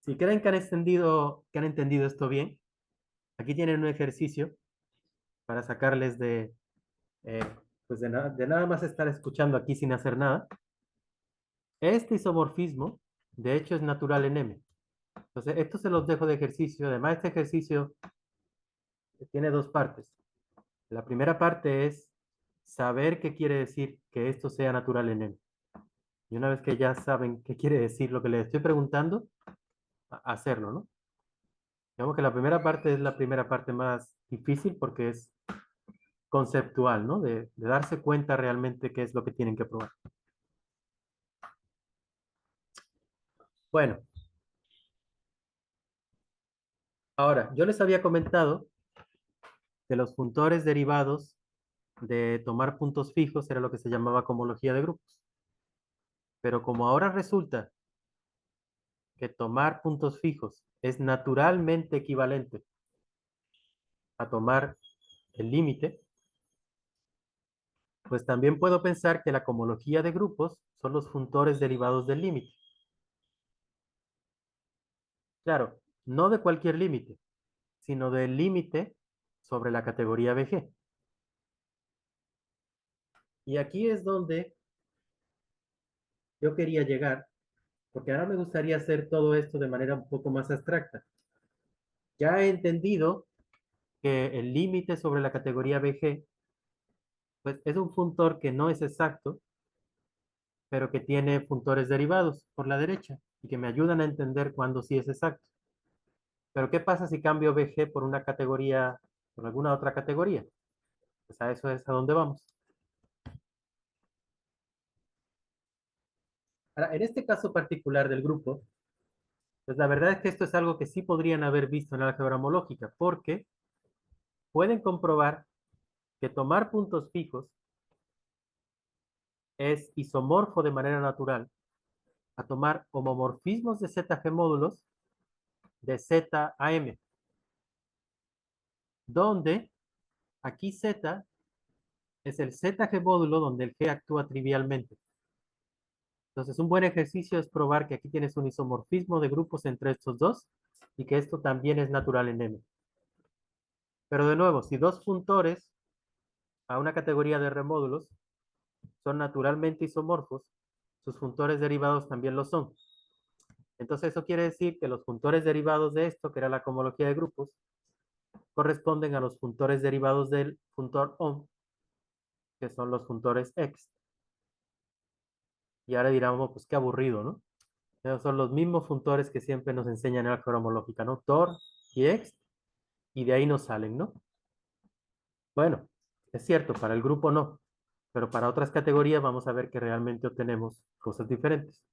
si creen que han entendido esto bien, aquí tienen un ejercicio para sacarles eh, pues de nada más estar escuchando aquí sin hacer nada. Este isomorfismo, de hecho, es natural en M. Entonces, esto se los dejo de ejercicio. Además, este ejercicio tiene dos partes. La primera parte es saber qué quiere decir que esto sea natural en M. Y una vez que ya saben qué quiere decir lo que les estoy preguntando, hacerlo, ¿no? Digamos que la primera parte es la primera parte más difícil porque es conceptual, ¿no? De darse cuenta realmente qué es lo que tienen que probar. Bueno, ahora, yo les había comentado de los funtores derivados de tomar puntos fijos era lo que se llamaba cohomología de grupos. Pero como ahora resulta que tomar puntos fijos es naturalmente equivalente a tomar el límite, pues también puedo pensar que la cohomología de grupos son los funtores derivados del límite. Claro, no de cualquier límite, sino del límite sobre la categoría BG. Y aquí es donde yo quería llegar, porque ahora me gustaría hacer todo esto de manera un poco más abstracta. Ya he entendido que el límite sobre la categoría BG, pues es un funtor que no es exacto, pero que tiene funtores derivados por la derecha y que me ayudan a entender cuándo sí es exacto. Pero ¿qué pasa si cambio BG por una categoría, por alguna otra categoría? Pues a eso es a donde vamos. Ahora, en este caso particular del grupo, pues la verdad es que esto es algo que sí podrían haber visto en la álgebra homológica, porque pueden comprobar que tomar puntos fijos es isomorfo de manera natural a tomar homomorfismos de ZG módulos de Z a M, donde aquí Z es el ZG módulo donde el G actúa trivialmente. Entonces, un buen ejercicio es probar que aquí tienes un isomorfismo de grupos entre estos dos y que esto también es natural en M. Pero de nuevo, si dos funtores a una categoría de remódulos son naturalmente isomorfos, sus funtores derivados también lo son. Entonces, eso quiere decir que los funtores derivados de esto, que era la cohomología de grupos, corresponden a los funtores derivados del funtor OM, que son los funtores X. Y ahora diríamos, pues qué aburrido, ¿no? Esos son los mismos funtores que siempre nos enseñan en la álgebra homológica, ¿no? Tor y X, y de ahí nos salen, ¿no? Bueno, es cierto, para el grupo no, pero para otras categorías vamos a ver que realmente obtenemos cosas diferentes.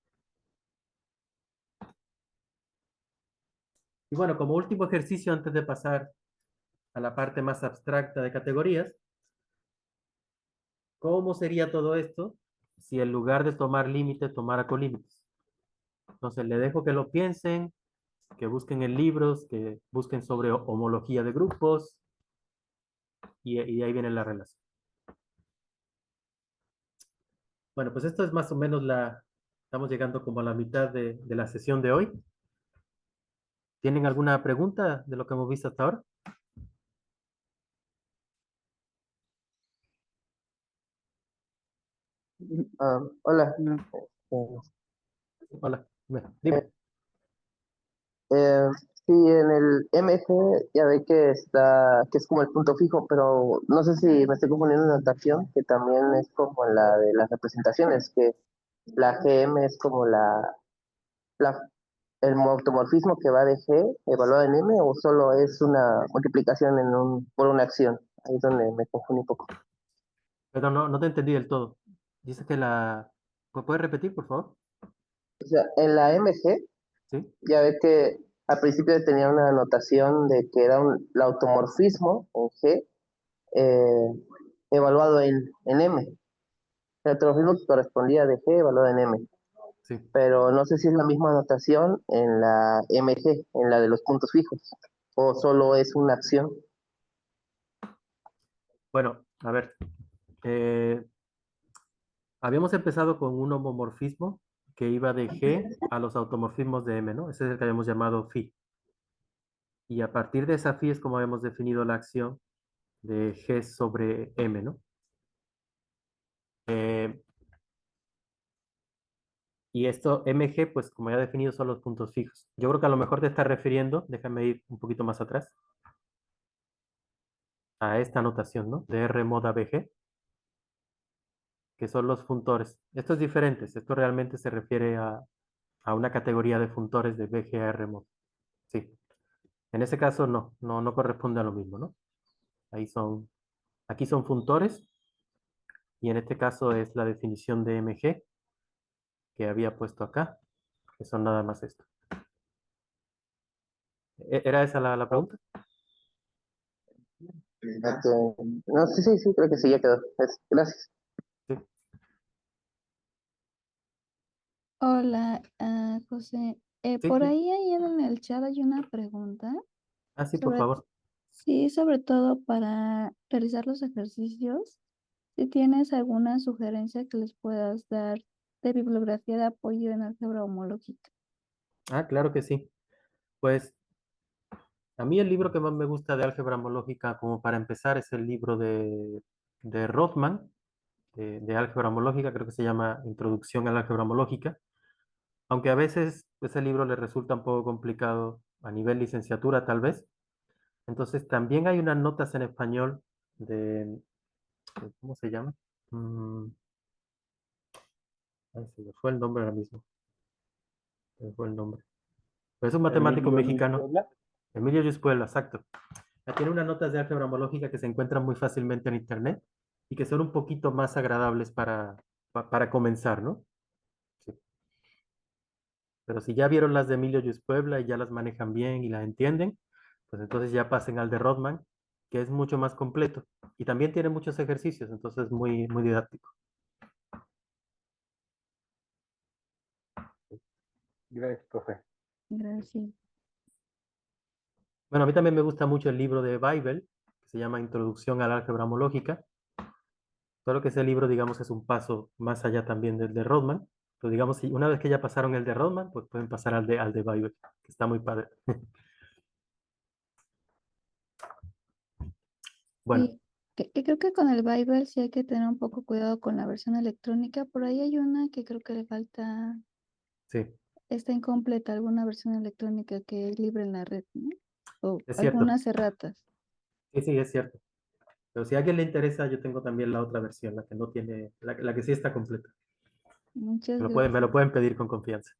Y bueno, como último ejercicio antes de pasar a la parte más abstracta de categorías, ¿cómo sería todo esto si en lugar de tomar límite tomara colímites? Entonces le dejo que lo piensen, que busquen en libros, que busquen sobre homología de grupos y ahí viene la relación. Bueno, pues esto es más o menos estamos llegando como a la mitad de la sesión de hoy. ¿Tienen alguna pregunta de lo que hemos visto hasta ahora? Hola. Hola, dime. Eh, sí, en el MG ya ve que está, que es como el punto fijo, pero no sé si me estoy confundiendo en notación, que también es como la de las representaciones, que la GM es como la el automorfismo que va de G evaluado en M, o solo es una multiplicación por una acción. Ahí es donde me confundí un poco. Pero no te entendí del todo. Dice que ¿me puedes repetir, por favor? O sea, en la MG Sí. ya ve que al principio tenía una anotación de que era el automorfismo en G evaluado en M. El automorfismo que correspondía de G evaluado en M. Sí. Pero no sé si es la misma anotación en la MG, en la de los puntos fijos, o solo es una acción. Bueno, a ver. Habíamos empezado con un homomorfismo que iba de G a los automorfismos de M, ¿no? Ese es el que habíamos llamado phi. Y a partir de esa phi es como habíamos definido la acción de G sobre M, ¿no? Eh, y esto, MG, pues como ya he definido, son los puntos fijos. Yo creo que a lo mejor te estás refiriendo, déjame ir un poquito más atrás, a esta notación, ¿no? De R mod a BG, que son los funtores. Esto es diferente, esto realmente se refiere a una categoría de funtores de BG a R mod. Sí. En ese caso no corresponde a lo mismo, ¿no? Aquí son funtores, y en este caso es la definición de MG que había puesto acá, que son nada más esto. ¿Era esa la pregunta? No, sí, sí, sí, creo que sí, ya quedó. Gracias. Sí, Hola, José. sí, Por sí. ahí en el chat hay una pregunta Ah, sí, por sobre, favor. sí, sobre todo para realizar los ejercicios. Si tienes alguna sugerencia que les puedas dar de bibliografía de apoyo en álgebra homológica. Ah, claro que sí. Pues a mí el libro que más me gusta de álgebra homológica, como para empezar, es el libro de Rothman, de álgebra homológica, creo que se llama Introducción a la álgebra homológica, aunque a veces ese libro le resulta un poco complicado a nivel licenciatura, tal vez. Entonces también hay unas notas en español ¿cómo se llama? Mm, ay, se me fue el nombre ahora mismo. Se me fue el nombre. Pero es un matemático Emilio mexicano. Yuspuebla. Emilio Yuspuela, exacto. Tiene unas notas de álgebra homológica que se encuentran muy fácilmente en internet y que son un poquito más agradables para comenzar, ¿no? Sí. Pero si ya vieron las de Emilio Yuspuebla y ya las manejan bien y las entienden, pues entonces ya pasen al de Rodman, que es mucho más completo y también tiene muchos ejercicios, entonces muy, muy didáctico. Gracias, profe. Gracias. Bueno, a mí también me gusta mucho el libro de Weibel, que se llama Introducción a la álgebra homológica. Solo que ese libro, digamos, es un paso más allá también del de Rodman. Pero digamos, si una vez que ya pasaron el de Rodman, pues pueden pasar al de Weibel, que está muy padre. Bueno, Sí, que creo que con el Bible sí hay que tener un poco cuidado con la versión electrónica. Por ahí hay una que creo que le falta, sí, está incompleta, alguna versión electrónica que es libre en la red, ¿no? O es cierto. algunas erratas. Sí, sí, es cierto. Pero si a alguien le interesa, yo tengo también la otra versión, la que no tiene, la que sí está completa. Muchas Me gracias. lo pueden pedir con confianza.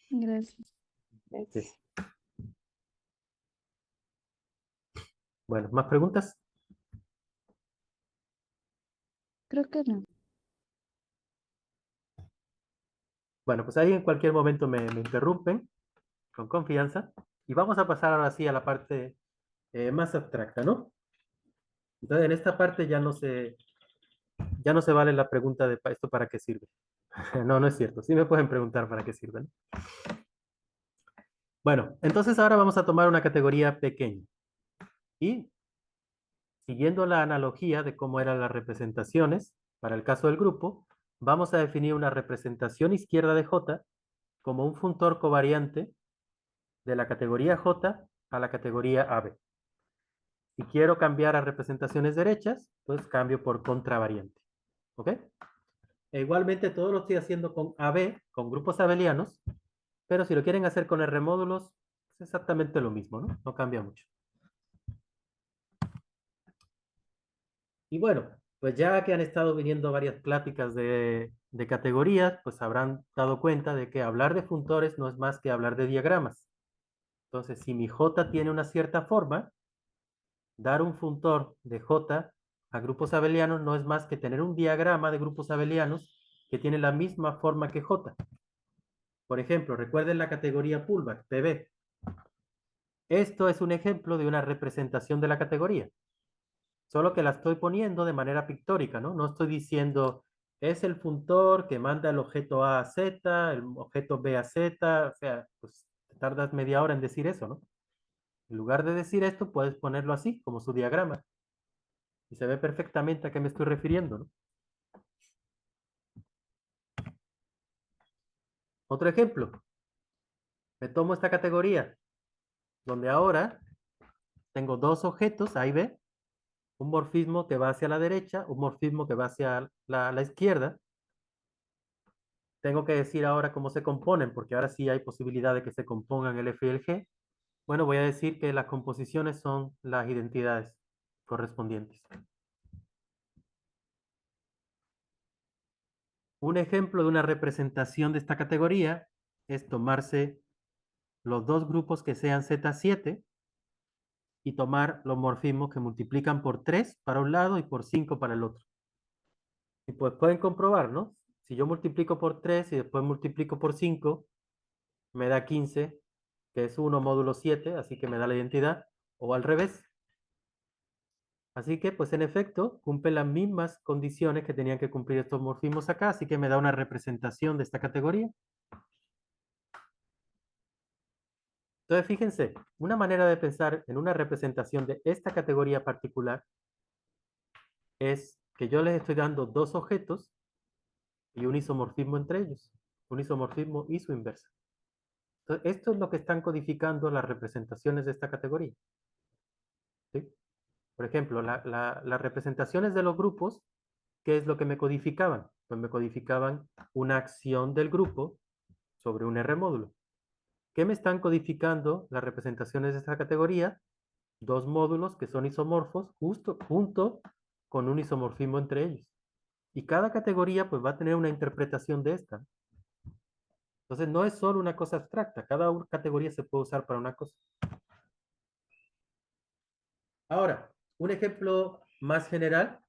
Gracias. Sí. Bueno, ¿más preguntas? Creo que no. Bueno, pues ahí en cualquier momento me interrumpen con confianza y vamos a pasar ahora sí a la parte más abstracta, ¿no? Entonces, en esta parte ya no se vale la pregunta de esto para qué sirve. No, no es cierto. Sí me pueden preguntar para qué sirve, ¿no? Bueno, entonces ahora vamos a tomar una categoría pequeña y siguiendo la analogía de cómo eran las representaciones para el caso del grupo, vamos a definir una representación izquierda de J como un funtor covariante de la categoría J a la categoría AB. Si quiero cambiar a representaciones derechas, pues cambio por contravariante. ¿Ok? E igualmente todo lo estoy haciendo con AB, con grupos abelianos, pero si lo quieren hacer con R módulos, es exactamente lo mismo, ¿no? No cambia mucho. Y bueno, pues ya que han estado viniendo varias pláticas de categorías, pues habrán dado cuenta de que hablar de funtores no es más que hablar de diagramas. Entonces, si mi J tiene una cierta forma, dar un funtor de J a grupos abelianos no es más que tener un diagrama de grupos abelianos que tiene la misma forma que J. Por ejemplo, recuerden la categoría pullback, PB. Esto es un ejemplo de una representación de la categoría, solo que la estoy poniendo de manera pictórica, ¿no? No estoy diciendo, es el funtor que manda el objeto A a Z, el objeto B a Z, o sea, pues te tardas media hora en decir eso, ¿no? En lugar de decir esto, puedes ponerlo así, como su diagrama, y se ve perfectamente a qué me estoy refiriendo, ¿no? Otro ejemplo, me tomo esta categoría, donde ahora tengo dos objetos, A y B, un morfismo que va hacia la derecha, un morfismo que va hacia la izquierda. Tengo que decir ahora cómo se componen, porque ahora sí hay posibilidad de que se compongan el F y el G. Bueno, voy a decir que las composiciones son las identidades correspondientes. Un ejemplo de una representación de esta categoría es tomarse los dos grupos que sean Z7 y tomar los morfismos que multiplican por 3 para un lado y por 5 para el otro. Y pues pueden comprobar, ¿no? Si yo multiplico por 3 y después multiplico por 5, me da 15, que es 1 módulo 7, así que me da la identidad, o al revés. Así que, pues en efecto, cumple las mismas condiciones que tenían que cumplir estos morfismos acá, así que me da una representación de esta categoría. Entonces, fíjense, una manera de pensar en una representación de esta categoría particular es que yo les estoy dando dos objetos y un isomorfismo entre ellos, un isomorfismo y su inversa. Entonces, esto es lo que están codificando las representaciones de esta categoría. ¿Sí? Por ejemplo, las representaciones de los grupos, ¿qué es lo que me codificaban? Pues me codificaban una acción del grupo sobre un R módulo. ¿Qué me están codificando las representaciones de esta categoría? Dos módulos que son isomorfos justo junto con un isomorfismo entre ellos. Y cada categoría pues va a tener una interpretación de esta. Entonces no es solo una cosa abstracta, cada categoría se puede usar para una cosa. Ahora, un ejemplo más general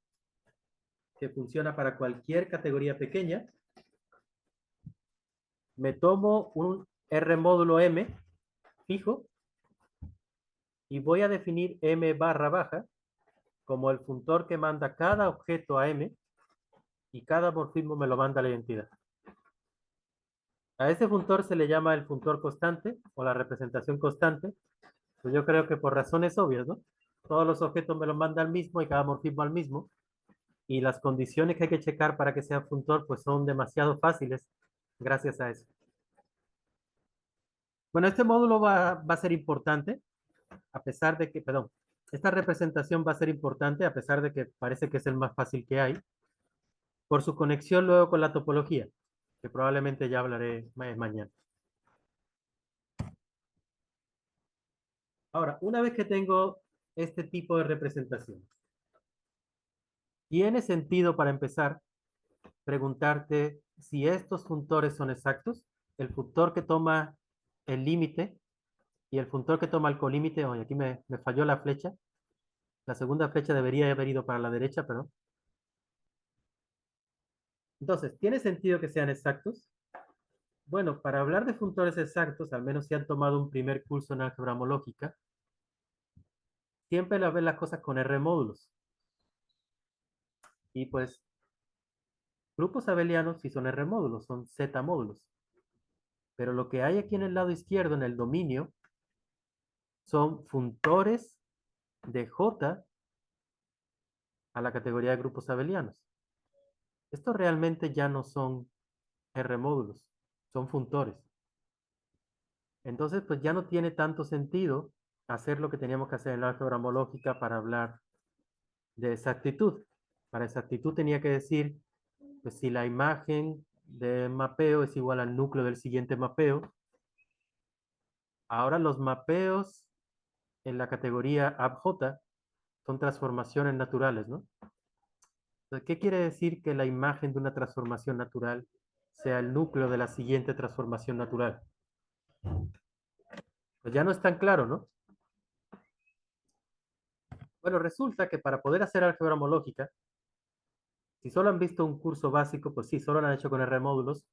que funciona para cualquier categoría pequeña. Me tomo un R módulo M fijo y voy a definir M barra baja como el funtor que manda cada objeto a M y cada morfismo me lo manda a la identidad. A este funtor se le llama el funtor constante o la representación constante. Pues yo creo que por razones obvias, ¿no? Todos los objetos me los manda al mismo y cada morfismo al mismo. Y las condiciones que hay que checar para que sea funtor pues son demasiado fáciles gracias a eso. Bueno, este módulo va a ser importante a pesar de que, perdón, esta representación va a ser importante a pesar de que parece que es el más fácil que hay por su conexión luego con la topología, que probablemente ya hablaré mañana. Ahora, una vez que tengo este tipo de representación, tiene sentido para empezar preguntarte si estos funtores son exactos, el funtor que toma el límite y el funtor que toma el colímite. Oye, aquí me falló la flecha. La segunda flecha debería haber ido para la derecha, pero... Entonces, ¿tiene sentido que sean exactos? Bueno, para hablar de funtores exactos, al menos si han tomado un primer curso en álgebra homológica, siempre ven las cosas con R módulos. Y pues, grupos abelianos sí son R módulos, son Z módulos. Pero lo que hay aquí en el lado izquierdo, en el dominio, son funtores de J a la categoría de grupos abelianos. Estos realmente ya no son R módulos, son funtores. Entonces, pues ya no tiene tanto sentido hacer lo que teníamos que hacer en la álgebra homológica para hablar de exactitud. Para exactitud tenía que decir, pues si la imagen de mapeo es igual al núcleo del siguiente mapeo, ahora los mapeos en la categoría ABJ son transformaciones naturales, ¿no? Entonces, ¿qué quiere decir que la imagen de una transformación natural sea el núcleo de la siguiente transformación natural? Pues ya no es tan claro, ¿no? Bueno, resulta que para poder hacer álgebra homológica, si solo han visto un curso básico, pues sí, solo lo han hecho con R módulos,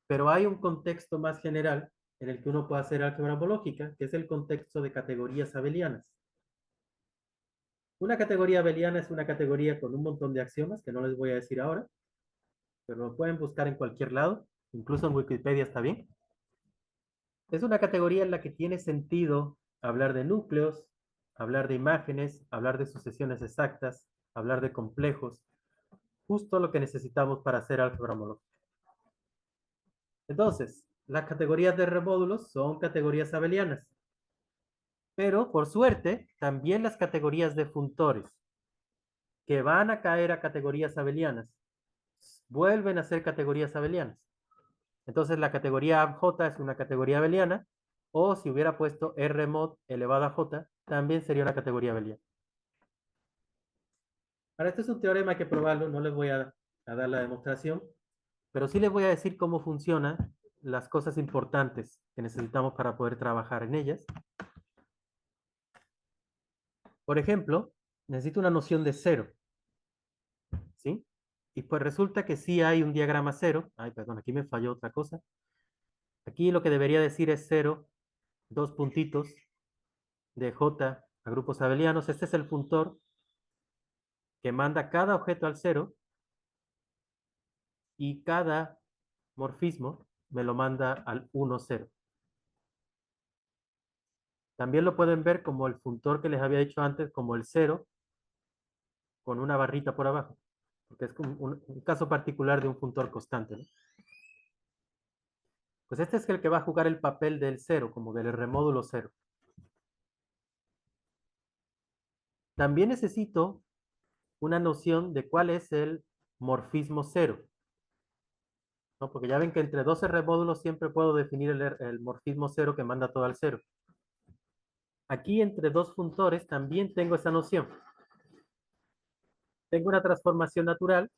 pero hay un contexto más general en el que uno puede hacer álgebra homológica, que es el contexto de categorías abelianas. Una categoría abeliana es una categoría con un montón de axiomas, que no les voy a decir ahora, pero lo pueden buscar en cualquier lado, incluso en Wikipedia está bien. Es una categoría en la que tiene sentido hablar de núcleos, hablar de imágenes, hablar de sucesiones exactas, hablar de complejos, justo lo que necesitamos para hacer álgebra homológica. Entonces, las categorías de remódulos son categorías abelianas. Pero, por suerte, también las categorías de funtores, que van a caer a categorías abelianas, vuelven a ser categorías abelianas. Entonces, la categoría J es una categoría abeliana, o si hubiera puesto R mod elevado a J, también sería una categoría abeliana. Ahora, este es un teorema, hay que probarlo, no les voy a dar la demostración, pero sí les voy a decir cómo funcionan las cosas importantes que necesitamos para poder trabajar en ellas. Por ejemplo, necesito una noción de cero, ¿sí? Y pues resulta que sí hay un diagrama cero. Ay, perdón, aquí me falló otra cosa. Aquí lo que debería decir es cero, dos puntitos de J a grupos abelianos. Este es el funtor que manda cada objeto al 0 y cada morfismo me lo manda al 1, 0. También lo pueden ver como el funtor que les había dicho antes, como el 0 con una barrita por abajo, porque es como un caso particular de un funtor constante, ¿no? Pues este es el que va a jugar el papel del 0, como del remódulo 0. También necesito una noción de cuál es el morfismo 0, ¿no? Porque ya ven que entre 12 remódulos siempre puedo definir el morfismo 0 que manda todo al 0. Aquí entre dos funtores también tengo esa noción. Tengo una transformación natural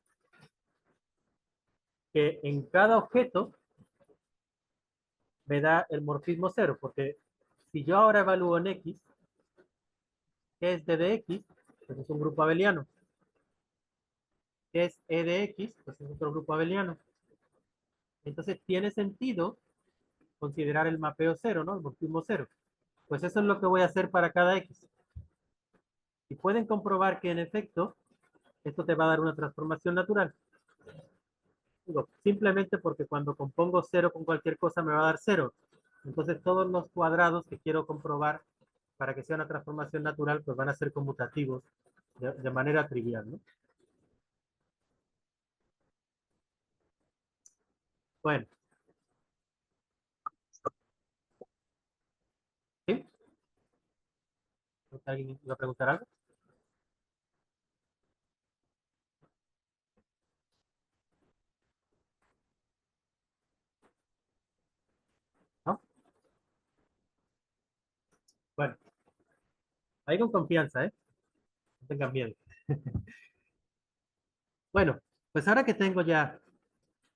que en cada objeto me da el morfismo 0, porque si yo ahora evalúo en X, ¿qué es D de X? Pues es un grupo abeliano. ¿Qué es E de X? Pues es otro grupo abeliano. Entonces tiene sentido considerar el mapeo 0, ¿no? El morfismo 0. Pues eso es lo que voy a hacer para cada X. Y pueden comprobar que en efecto, esto te va a dar una transformación natural. Digo, simplemente porque cuando compongo 0 con cualquier cosa me va a dar 0. Entonces todos los cuadrados que quiero comprobar para que sea una transformación natural, pues van a ser conmutativos de manera trivial, ¿no? Bueno. ¿Sí? ¿Alguien iba a preguntar algo? ¿No? Bueno, ahí con confianza, ¿eh? No tengan miedo. Bueno, pues ahora que tengo ya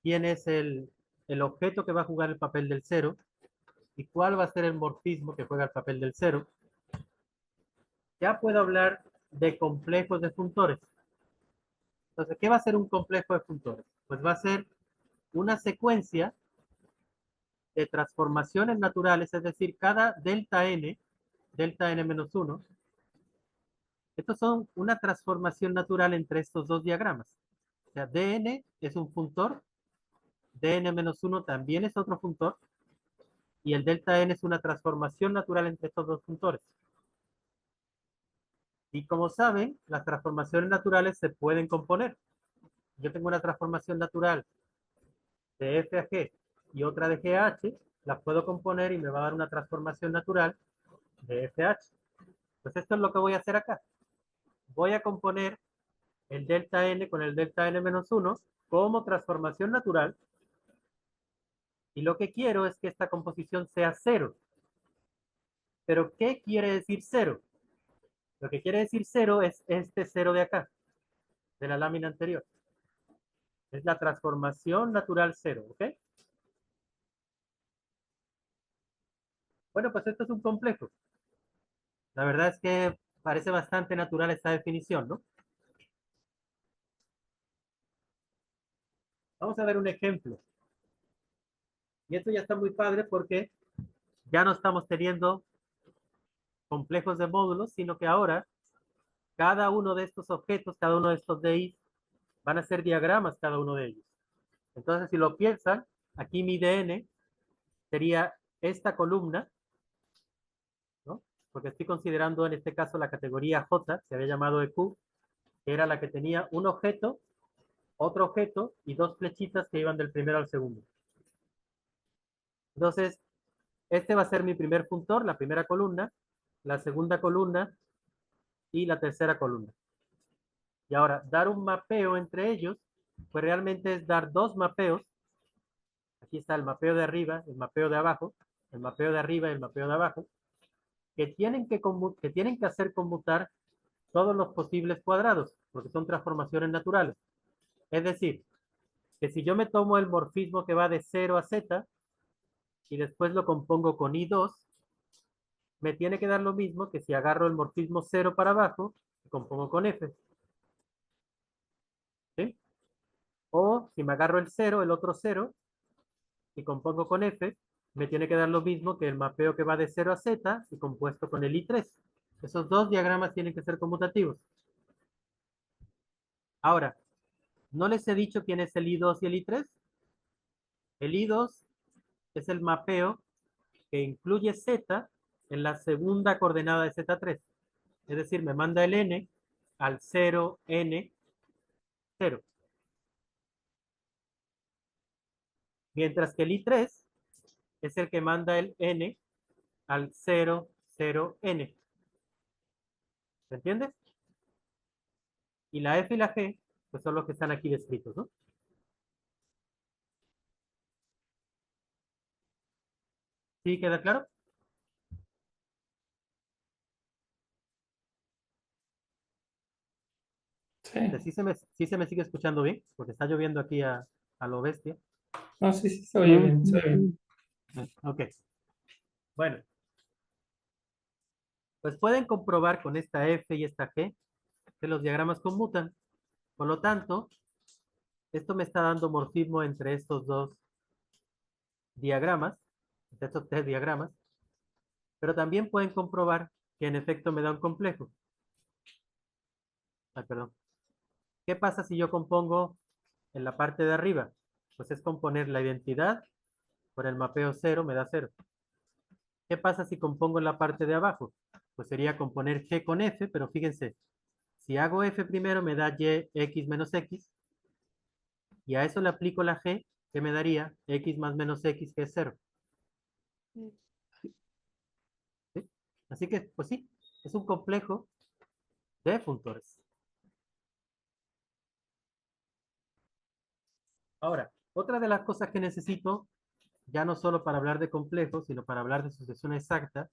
quién es el objeto que va a jugar el papel del 0 y cuál va a ser el morfismo que juega el papel del 0, ya puedo hablar de complejos de funtores. Entonces, ¿qué va a ser un complejo de funtores? Pues va a ser una secuencia de transformaciones naturales, es decir, cada delta n menos 1, estos son una transformación natural entre estos dos diagramas. O sea, dn es un funtor, dn menos 1 también es otro funtor, y el delta n es una transformación natural entre estos dos funtores. Y como saben, las transformaciones naturales se pueden componer. Yo tengo una transformación natural de f a g y otra de g a h, las puedo componer y me va a dar una transformación natural de f a h. Pues esto es lo que voy a hacer acá. Voy a componer el delta n con el delta n menos 1 como transformación natural. Y lo que quiero es que esta composición sea 0. ¿Pero qué quiere decir 0? Lo que quiere decir 0 es este 0 de acá, de la lámina anterior. Es la transformación natural 0, ¿ok? Bueno, pues esto es un complejo. La verdad es que parece bastante natural esta definición, ¿no? Vamos a ver un ejemplo. Y esto ya está muy padre porque ya no estamos teniendo complejos de módulos, sino que ahora cada uno de estos objetos, cada uno de estos DI, van a ser diagramas cada uno de ellos. Entonces, si lo piensan, aquí mi DN sería esta columna, ¿no? Porque estoy considerando en este caso la categoría J, se había llamado EQ, que era la que tenía un objeto, otro objeto y dos flechitas que iban del primero al segundo. Entonces, este va a ser mi primer funtor, la primera columna, la segunda columna y la tercera columna. Y ahora, dar un mapeo entre ellos, pues realmente es dar dos mapeos. Aquí está el mapeo de arriba, el mapeo de abajo, el mapeo de arriba y el mapeo de abajo, que tienen que hacer conmutar todos los posibles cuadrados, porque son transformaciones naturales. Es decir, que si yo me tomo el morfismo que va de 0 a z y después lo compongo con I2, me tiene que dar lo mismo que si agarro el morfismo 0 para abajo y compongo con F. ¿Sí? O si me agarro el 0, el otro 0, y compongo con F, me tiene que dar lo mismo que el mapeo que va de 0 a z y compuesto con el I3. Esos dos diagramas tienen que ser conmutativos. Ahora, ¿no les he dicho quién es el I2 y el I3? El I2 es el mapeo que incluye Z en la segunda coordenada de Z3. Es decir, me manda el N al 0, N, 0. Mientras que el I3 es el que manda el N al 0, 0, N. ¿Se entiende? Y la F y la G, pues son los que están aquí descritos, ¿no? ¿Sí queda claro? Sí. Sí se me sigue escuchando bien, porque está lloviendo aquí a lo bestia. No, sí, sí, se oye bien, se oye bien. Ok. Bueno, pues pueden comprobar con esta F y esta G que los diagramas conmutan. Por lo tanto, esto me está dando morfismo entre estos dos diagramas, entre estos tres diagramas, pero también pueden comprobar que en efecto me da un complejo. Ay, perdón. ¿Qué pasa si yo compongo en la parte de arriba? Pues es componer la identidad por el mapeo 0, me da 0. ¿Qué pasa si compongo en la parte de abajo? Pues sería componer G con F, pero fíjense, si hago F primero me da Y X menos X, y a eso le aplico la G, que me daría X más menos X, que es 0. ¿Sí? Así que, pues sí, es un complejo de funtores. Ahora, otra de las cosas que necesito, ya no solo para hablar de complejos, sino para hablar de sucesión exacta,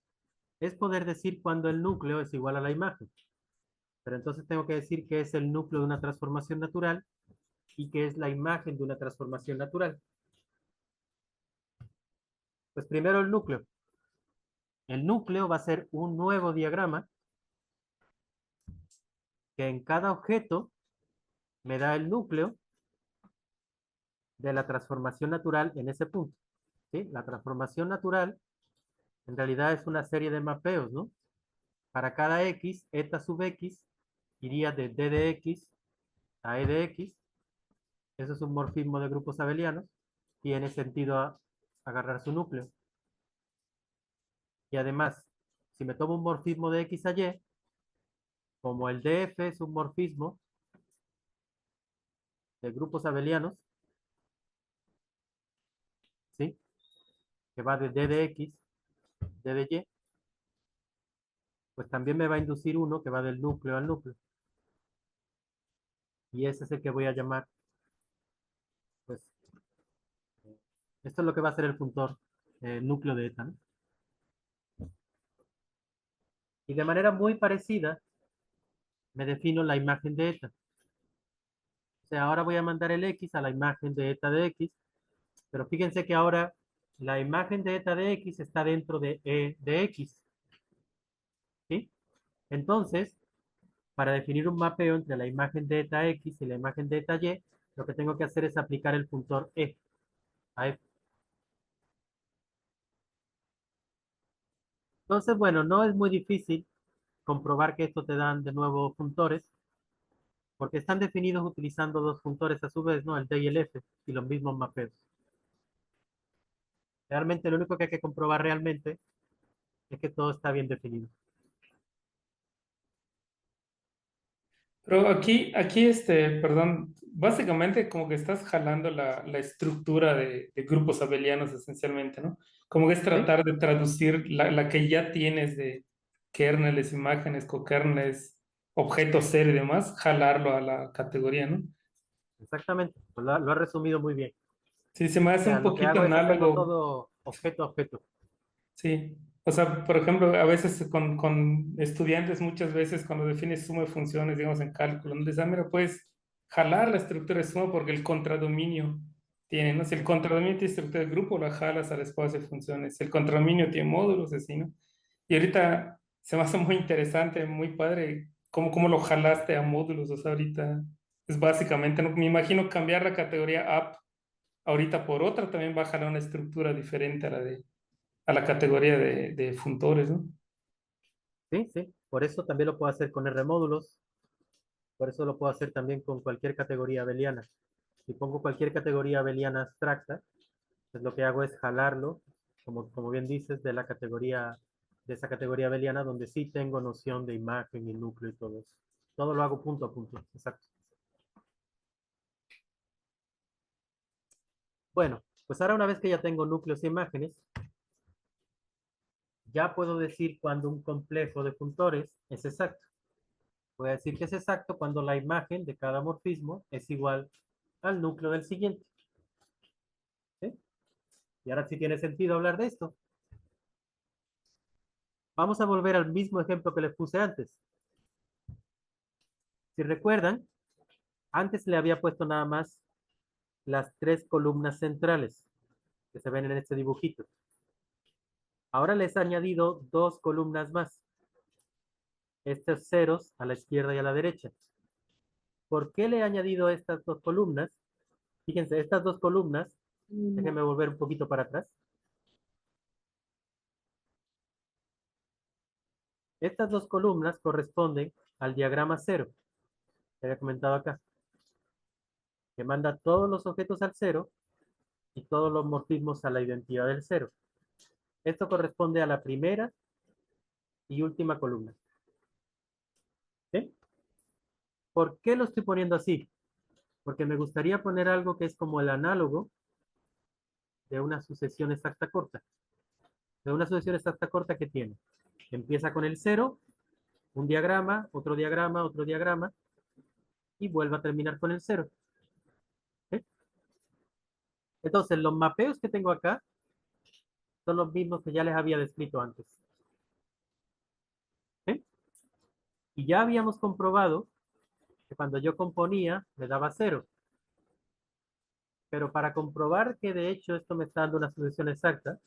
es poder decir cuándo el núcleo es igual a la imagen. Pero entonces tengo que decir qué es el núcleo de una transformación natural y qué es la imagen de una transformación natural. Pues primero el núcleo. El núcleo va a ser un nuevo diagrama que en cada objeto me da el núcleo de la transformación natural en ese punto. ¿Sí? La transformación natural en realidad es una serie de mapeos, ¿no? Para cada x, eta sub x iría de d de x a e de x. Eso es un morfismo de grupos abelianos. Tiene sentido agarrar su núcleo. Y además, si me tomo un morfismo de x a y, como el df es un morfismo de grupos abelianos, ¿sí? Que va de d de x, d de y, pues también me va a inducir uno que va del núcleo al núcleo. Y ese es el que voy a llamar, pues, esto es lo que va a ser el funtor núcleo de eta, ¿no? Y de manera muy parecida, me defino la imagen de eta. O sea, ahora voy a mandar el x a la imagen de eta de x, pero fíjense que ahora la imagen de eta de x está dentro de e de x, ¿sí? Entonces, para definir un mapeo entre la imagen de eta x y la imagen de eta y, lo que tengo que hacer es aplicar el funtor e a f. Entonces, bueno, no es muy difícil comprobar que esto te dan de nuevo funtores, porque están definidos utilizando dos funtores a su vez, ¿no? El d y el f, y los mismos mapeos. Realmente lo único que hay que comprobar realmente es que todo está bien definido. Pero perdón, básicamente como que estás jalando la estructura de grupos abelianos esencialmente, ¿no? Como que es ¿Sí? tratar de traducir la que ya tienes de kernels, imágenes, cokernels, objetos ser y demás, jalarlo a la categoría, ¿no? Exactamente, pues lo ha resumido muy bien. Sí, se me O hace sea, un lo que poquito hago es hacerlo análogo. todo objeto a objeto. Sí, o sea, por ejemplo, a veces con estudiantes muchas veces cuando defines suma de funciones, digamos en cálculo, no les da, mira, puedes jalar la estructura de suma porque el contradominio tiene, ¿no? Si el contradominio tiene estructura de grupo, la jalas al espacio de funciones. Si el contradominio tiene módulos, así, ¿no? Y ahorita se me hace muy interesante, muy padre, cómo lo jalaste a módulos, o sea, ahorita es básicamente, ¿no? Me imagino cambiar la categoría app ahorita por otra también va a jalar una estructura diferente a la categoría de funtores, ¿no? Sí, sí. Por eso también lo puedo hacer con R módulos. Por eso lo puedo hacer también con cualquier categoría abeliana. Si pongo cualquier categoría abeliana abstracta, pues lo que hago es jalarlo, como bien dices, de esa categoría abeliana donde sí tengo noción de imagen y núcleo y todo eso. Todo lo hago punto a punto, exacto. Bueno, pues ahora una vez que ya tengo núcleos e imágenes, ya puedo decir cuando un complejo de funtores es exacto. Voy a decir que es exacto cuando la imagen de cada morfismo es igual al núcleo del siguiente. ¿Sí? Y ahora sí tiene sentido hablar de esto. Vamos a volver al mismo ejemplo que les puse antes. Si recuerdan, antes le había puesto nada más las 3 columnas centrales que se ven en este dibujito. Ahora les he añadido 2 columnas más. Estos ceros a la izquierda y a la derecha. ¿Por qué le he añadido estas 2 columnas? Fíjense, estas 2 columnas, déjenme volver un poquito para atrás. Estas 2 columnas corresponden al diagrama 0, que había comentado acá, que manda todos los objetos al 0 y todos los morfismos a la identidad del 0. Esto corresponde a la primera y última columna. ¿Sí? ¿Por qué lo estoy poniendo así? Porque me gustaría poner algo que es como el análogo de una sucesión exacta corta. De una sucesión exacta corta que tiene. Empieza con el 0, un diagrama, otro diagrama, y vuelve a terminar con el 0. ¿Sí? Entonces, los mapeos que tengo acá son los mismos que ya les había descrito antes. ¿Sí? Y ya habíamos comprobado que cuando yo componía me daba 0. Pero para comprobar que de hecho esto me está dando una sucesión exacta,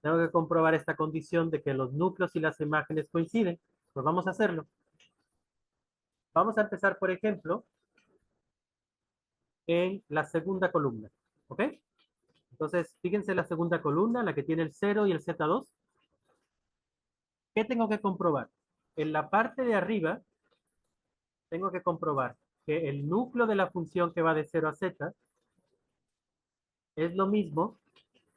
tengo que comprobar esta condición de que los núcleos y las imágenes coinciden. Pues vamos a hacerlo. Vamos a empezar, por ejemplo, en la segunda columna. ¿Ok? Entonces, fíjense la segunda columna, la que tiene el 0 y el Z2. ¿Qué tengo que comprobar? En la parte de arriba, tengo que comprobar que el núcleo de la función que va de 0 a Z es lo mismo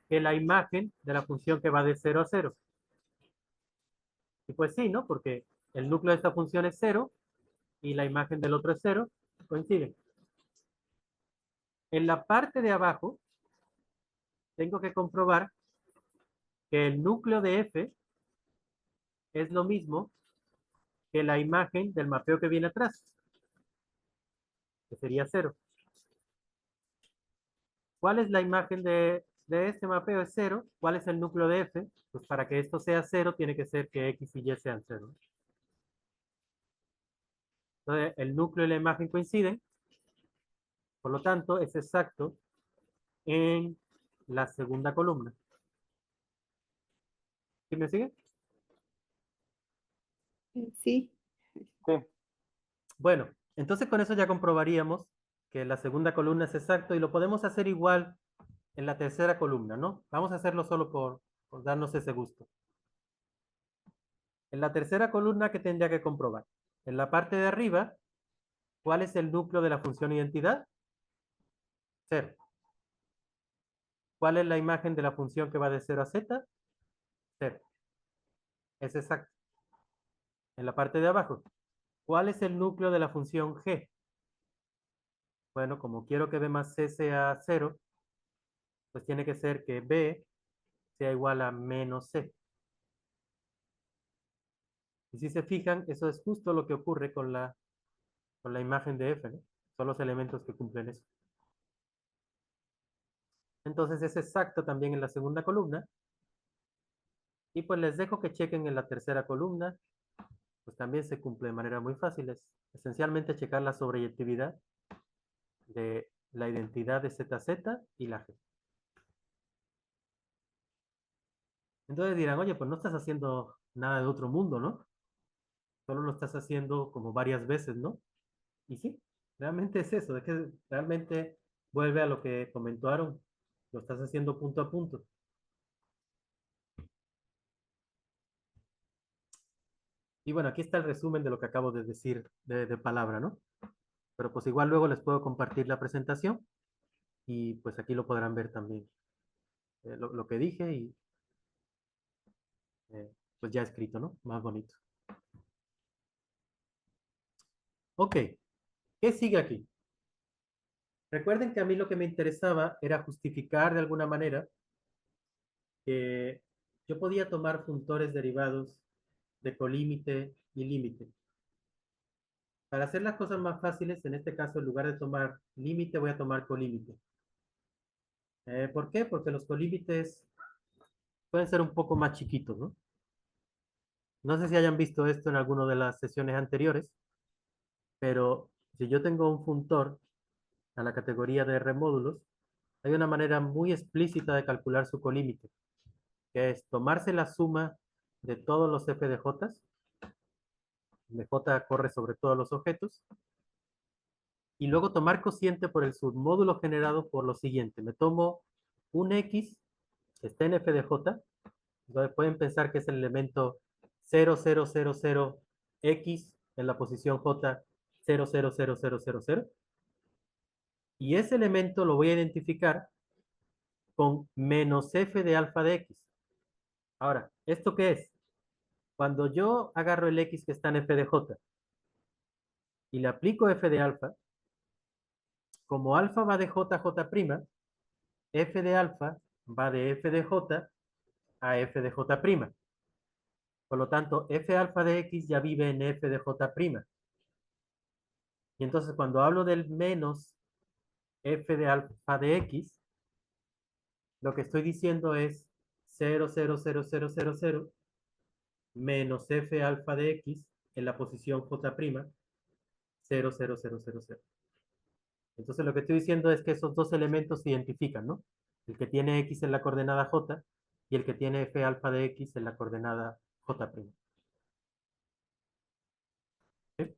que la imagen de la función que va de 0 a 0. Y pues sí, ¿no? Porque el núcleo de esta función es 0 y la imagen del otro es 0, coinciden. En la parte de abajo, tengo que comprobar que el núcleo de F es lo mismo que la imagen del mapeo que viene atrás, que sería 0. ¿Cuál es la imagen de este mapeo? Es 0. ¿Cuál es el núcleo de F? Pues para que esto sea 0, tiene que ser que X y Y sean 0. Entonces, el núcleo y la imagen coinciden. Por lo tanto, es exacto en la segunda columna. ¿Sí me sigue? Sí. Sí, Bueno, entonces con eso ya comprobaríamos que la segunda columna es exacto y lo podemos hacer igual en la tercera columna, ¿no? Vamos a hacerlo solo por darnos ese gusto. En la tercera columna, ¿qué tendría que comprobar? En la parte de arriba, ¿cuál es el núcleo de la función identidad? 0. ¿Cuál es la imagen de la función que va de 0 a z? 0. Es exacto. En la parte de abajo, ¿cuál es el núcleo de la función g? Bueno, como quiero que b más c sea 0, pues tiene que ser que b sea igual a menos c. Y si se fijan, eso es justo lo que ocurre con la imagen de f, ¿no? Son los elementos que cumplen eso. Entonces es exacto también en la segunda columna. Y pues les dejo que chequen en la tercera columna. Pues también se cumple de manera muy fácil. Es esencialmente checar la sobreyectividad de la identidad de ZZ y la G. Entonces dirán, oye, pues no estás haciendo nada de otro mundo, ¿no? Solo lo estás haciendo como varias veces, ¿no? Y sí, realmente es eso, es que realmente vuelve a lo que comentó Aaron. Lo estás haciendo punto a punto. Y bueno, aquí está el resumen de lo que acabo de decir de palabra, ¿no? Pero pues igual luego les puedo compartir la presentación y pues aquí lo podrán ver también lo que dije y pues ya escrito, ¿no? Más bonito. Ok, ¿qué sigue aquí? Recuerden que a mí lo que me interesaba era justificar de alguna manera que yo podía tomar funtores derivados de colímite y límite. Para hacer las cosas más fáciles, en este caso, en lugar de tomar límite, voy a tomar colímite. ¿Por qué? Porque los colímites pueden ser un poco más chiquitos, ¿no? No sé si hayan visto esto en alguna de las sesiones anteriores, pero si yo tengo un funtor a la categoría de R módulos, hay una manera muy explícita de calcular su colímite, que es tomarse la suma de todos los f de j, donde j corre sobre todos los objetos, y luego tomar cociente por el submódulo generado por lo siguiente. Me tomo un x que está en f de j, entonces pueden pensar que es el elemento 0000x en la posición j 000000, y ese elemento lo voy a identificar con menos f de alfa de x. Ahora, ¿esto qué es? Cuando yo agarro el x que está en f de j y le aplico f de alfa, como alfa va de j a j', f de alfa va de f de j a f de j'. Por lo tanto, f alfa de x ya vive en f de j'. Y entonces cuando hablo del menos f de alfa de x, lo que estoy diciendo es 0,00000 menos f alfa de x en la posición j', 0,00000. Entonces lo que estoy diciendo es que esos dos elementos se identifican, ¿no? El que tiene x en la coordenada j y el que tiene f alfa de x en la coordenada j'. ¿Sí?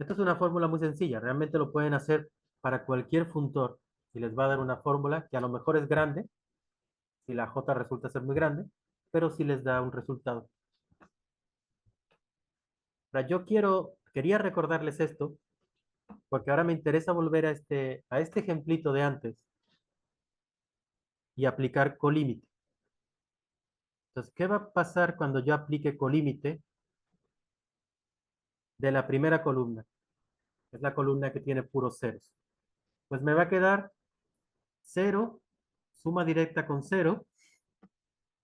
Esta es una fórmula muy sencilla, realmente lo pueden hacer para cualquier funtor y les va a dar una fórmula que a lo mejor es grande, si la j resulta ser muy grande, pero sí les da un resultado. Ahora, yo quería recordarles esto, porque ahora me interesa volver a este ejemplito de antes y aplicar colímite. Entonces, ¿qué va a pasar cuando yo aplique colímite de la primera columna? Es la columna que tiene puros ceros. Pues me va a quedar 0, suma directa con 0,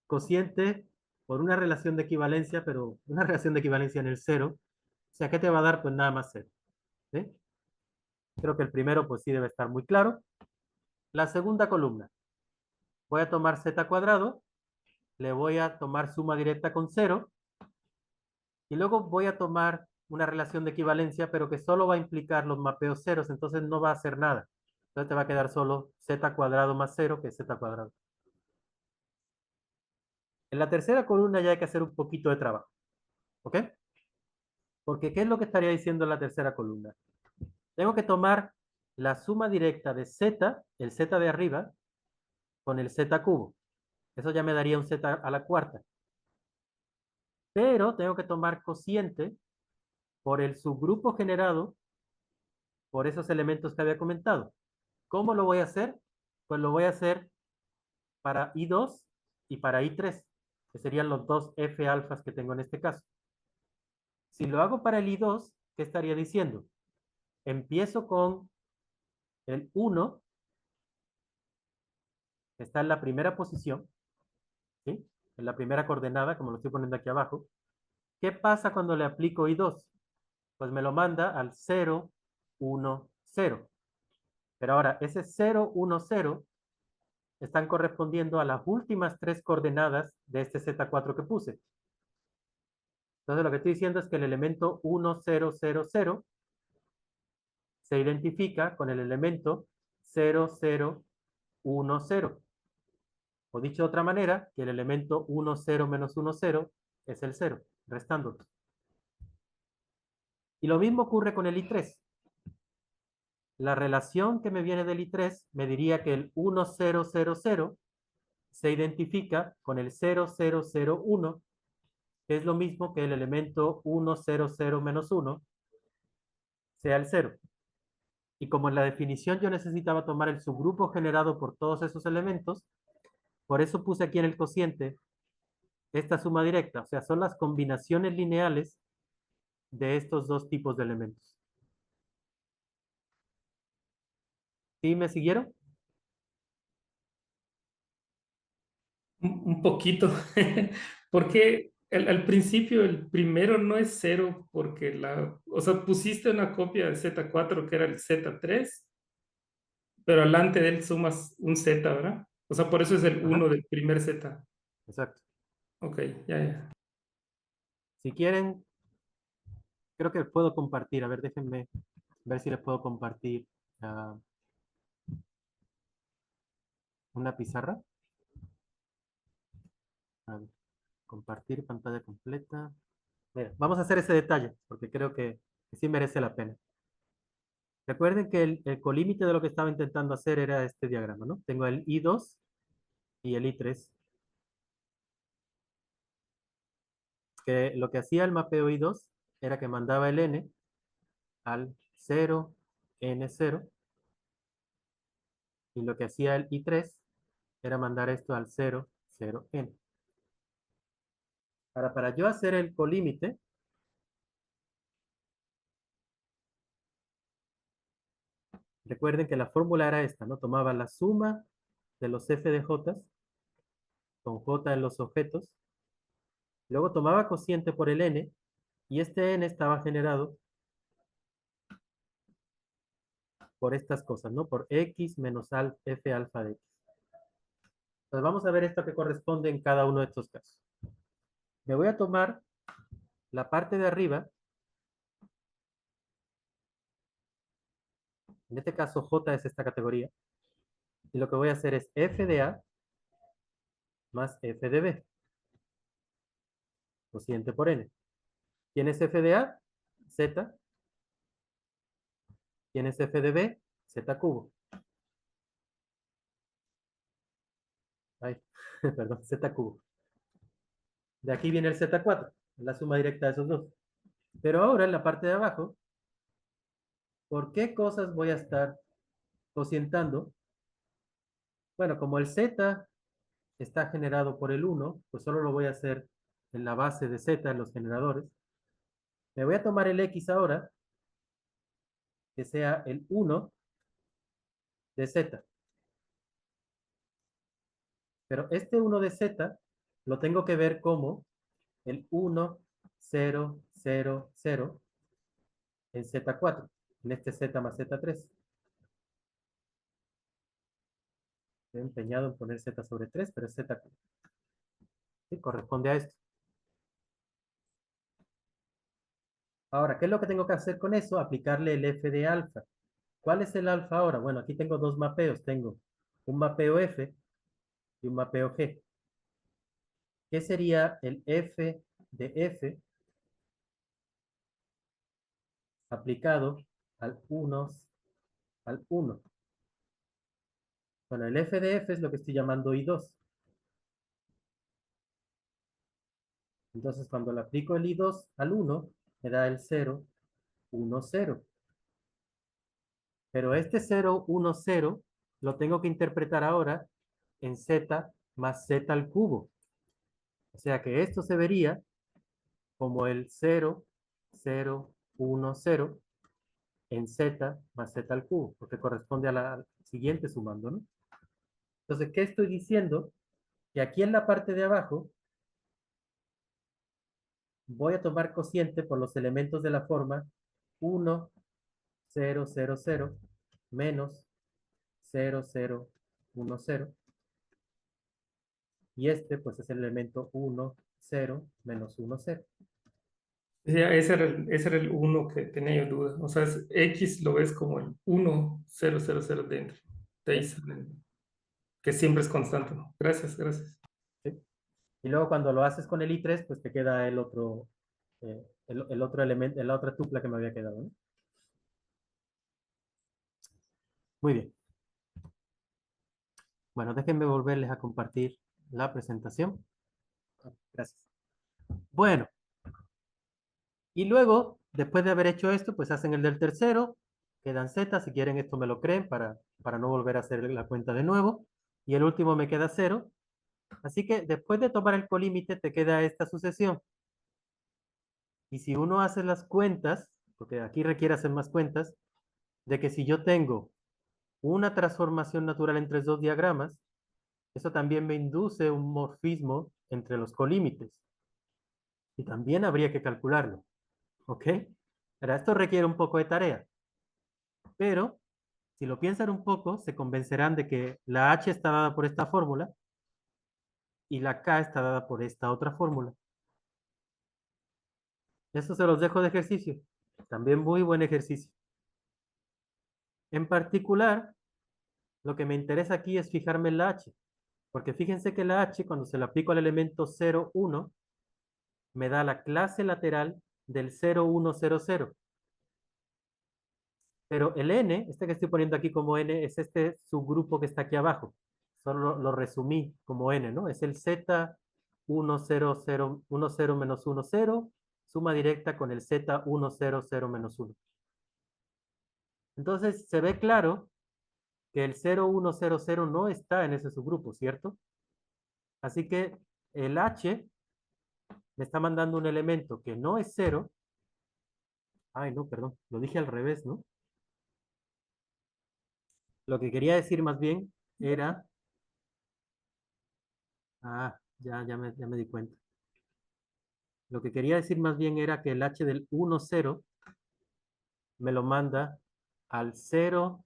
cociente por una relación de equivalencia, pero una relación de equivalencia en el 0. O sea, ¿qué te va a dar? Pues nada más 0. ¿Sí? Creo que el primero pues sí debe estar muy claro. La segunda columna. Voy a tomar z cuadrado, le voy a tomar suma directa con 0, y luego voy a tomar una relación de equivalencia, pero que solo va a implicar los mapeos ceros, entonces no va a hacer nada. Entonces te va a quedar solo z cuadrado más 0, que es z cuadrado. En la tercera columna ya hay que hacer un poquito de trabajo. ¿Ok? Porque ¿qué es lo que estaría diciendo en la tercera columna? Tengo que tomar la suma directa de z, el z de arriba, con el z cubo. Eso ya me daría un z a la cuarta. Pero tengo que tomar cociente por el subgrupo generado por esos elementos que había comentado. ¿Cómo lo voy a hacer? Pues lo voy a hacer para I2 y para I3, que serían los dos F alfas que tengo en este caso. Si lo hago para el I2, ¿qué estaría diciendo? Empiezo con el 1, que está en la primera posición, ¿sí? En la primera coordenada, como lo estoy poniendo aquí abajo. ¿Qué pasa cuando le aplico I2? Pues me lo manda al 0, 1, 0. Pero ahora, ese 0, 1, 0 están correspondiendo a las últimas tres coordenadas de este Z4 que puse. Entonces lo que estoy diciendo es que el elemento 1, 0, 0, 0 se identifica con el elemento 0, 0, 1, 0. O dicho de otra manera, que el elemento 1, 0 menos 1, 0 es el 0, restándolos. Y lo mismo ocurre con el I3. La relación que me viene del I3 me diría que el 1, 0, 0, 0 se identifica con el 0001, que es lo mismo que el elemento 100 menos 1 sea el 0. Y como en la definición yo necesitaba tomar el subgrupo generado por todos esos elementos, por eso puse aquí en el cociente esta suma directa. O sea, son las combinaciones lineales de estos dos tipos de elementos. ¿Sí me siguieron? Un poquito, porque al principio el primero no es cero, porque o sea, pusiste una copia de Z4 que era el Z3, pero alante de él sumas un Z, ¿verdad? O sea, por eso es el Ajá. 1 del primer Z. Exacto. Ok, ya. Si quieren, creo que puedo compartir. A ver, déjenme ver si les puedo compartir una pizarra. A ver, compartir pantalla completa. Mira, vamos a hacer ese detalle, porque creo que sí merece la pena. Recuerden que el colímite de lo que estaba intentando hacer era este diagrama, ¿no? Tengo el I2 y el I3. Que lo que hacía el mapeo I2 era que mandaba el N al 0, N0, y lo que hacía el I3 era mandar esto al 0, 0, N. Ahora, para yo hacer el colímite, recuerden que la fórmula era esta, ¿no? Tomaba la suma de los f de j con j en los objetos, luego tomaba cociente por el n, y este n estaba generado por estas cosas, ¿no? Por x menos f alfa de x. Entonces vamos a ver esto que corresponde en cada uno de estos casos. Me voy a tomar la parte de arriba, en este caso j es esta categoría, y lo que voy a hacer es f de a más f de b, cociente por n. ¿Quién es f de a? Z. ¿Quién es f de b? Z cubo. Ay, perdón, z cubo. De aquí viene el z4, la suma directa de esos dos. Pero ahora en la parte de abajo, ¿por qué cosas voy a estar cocientando? Bueno, como el z está generado por el 1, pues solo lo voy a hacer en la base de z, en los generadores. Me voy a tomar el x ahora, que sea el 1 de z. Pero este 1 de z lo tengo que ver como el 1, 0, 0, 0 en z4, en este z más z3. Estoy empeñado en poner z sobre 3, pero es z. ¿Sí? Corresponde a esto. Ahora, ¿qué es lo que tengo que hacer con eso? Aplicarle el f de alfa. ¿Cuál es el alfa ahora? Bueno, aquí tengo dos mapeos. Tengo un mapeo f y un mapeo g. ¿Qué sería el f de f aplicado al 1 al 1? Bueno, el f de f es lo que estoy llamando I2. Entonces, cuando le aplico el I2 al 1, me da el 0, 1, 0. Pero este 0, 1, 0 lo tengo que interpretar ahora en z más z al cubo. O sea que esto se vería como el 0, 0, 1, 0 en z más z al cubo, porque corresponde a la siguiente sumando, ¿no? Entonces, ¿qué estoy diciendo? Que aquí en la parte de abajo voy a tomar cociente por los elementos de la forma 1, 0, 0, 0 menos 0, 0, 1, 0. Y este, pues, es el elemento 1, 0, menos 1, 0. Ese era el 1 que tenía yo duda. O sea, X lo ves como el 1, 0, 0, 0 dentro. De ahí salen, que siempre es constante, ¿no? Gracias. ¿Sí? Y luego cuando lo haces con el I3, pues te queda el otro elemento, la otra tupla que me había quedado, ¿no? Muy bien. Bueno, déjenme volverles a compartir la presentación. Gracias. Bueno, y luego, después de haber hecho esto, pues hacen el del tercero, quedan Z, si quieren esto me lo creen para no volver a hacer la cuenta de nuevo, y el último me queda 0. Así que después de tomar el colímite te queda esta sucesión. Y si uno hace las cuentas, porque aquí requiere hacer más cuentas, de que si yo tengo una transformación natural entre dos diagramas, eso también me induce un morfismo entre los colímites. Y también habría que calcularlo. ¿Ok? Ahora, esto requiere un poco de tarea. Pero, si lo piensan un poco, se convencerán de que la H está dada por esta fórmula y la K está dada por esta otra fórmula. Eso se los dejo de ejercicio. También muy buen ejercicio. En particular, lo que me interesa aquí es fijarme en la H. Porque fíjense que la H, cuando se la aplico al elemento 0, 1, me da la clase lateral del 0, 1, 0, 0. Pero el N, este que estoy poniendo aquí como N, es este subgrupo que está aquí abajo. Solo lo resumí como N, ¿no? Es el Z 1, 0, 0, 1, 0, menos 1, 0, suma directa con el Z 1, 0, 0, menos 1. Entonces, se ve claro que el 0, 1, 0, 0 no está en ese subgrupo, ¿cierto? Así que el H me está mandando un elemento que no es 0. Ay, no, perdón, lo dije al revés, ¿no? Lo que quería decir más bien era... Ah, ya me di cuenta. Lo que quería decir más bien era que el H del 1, 0 me lo manda al 0,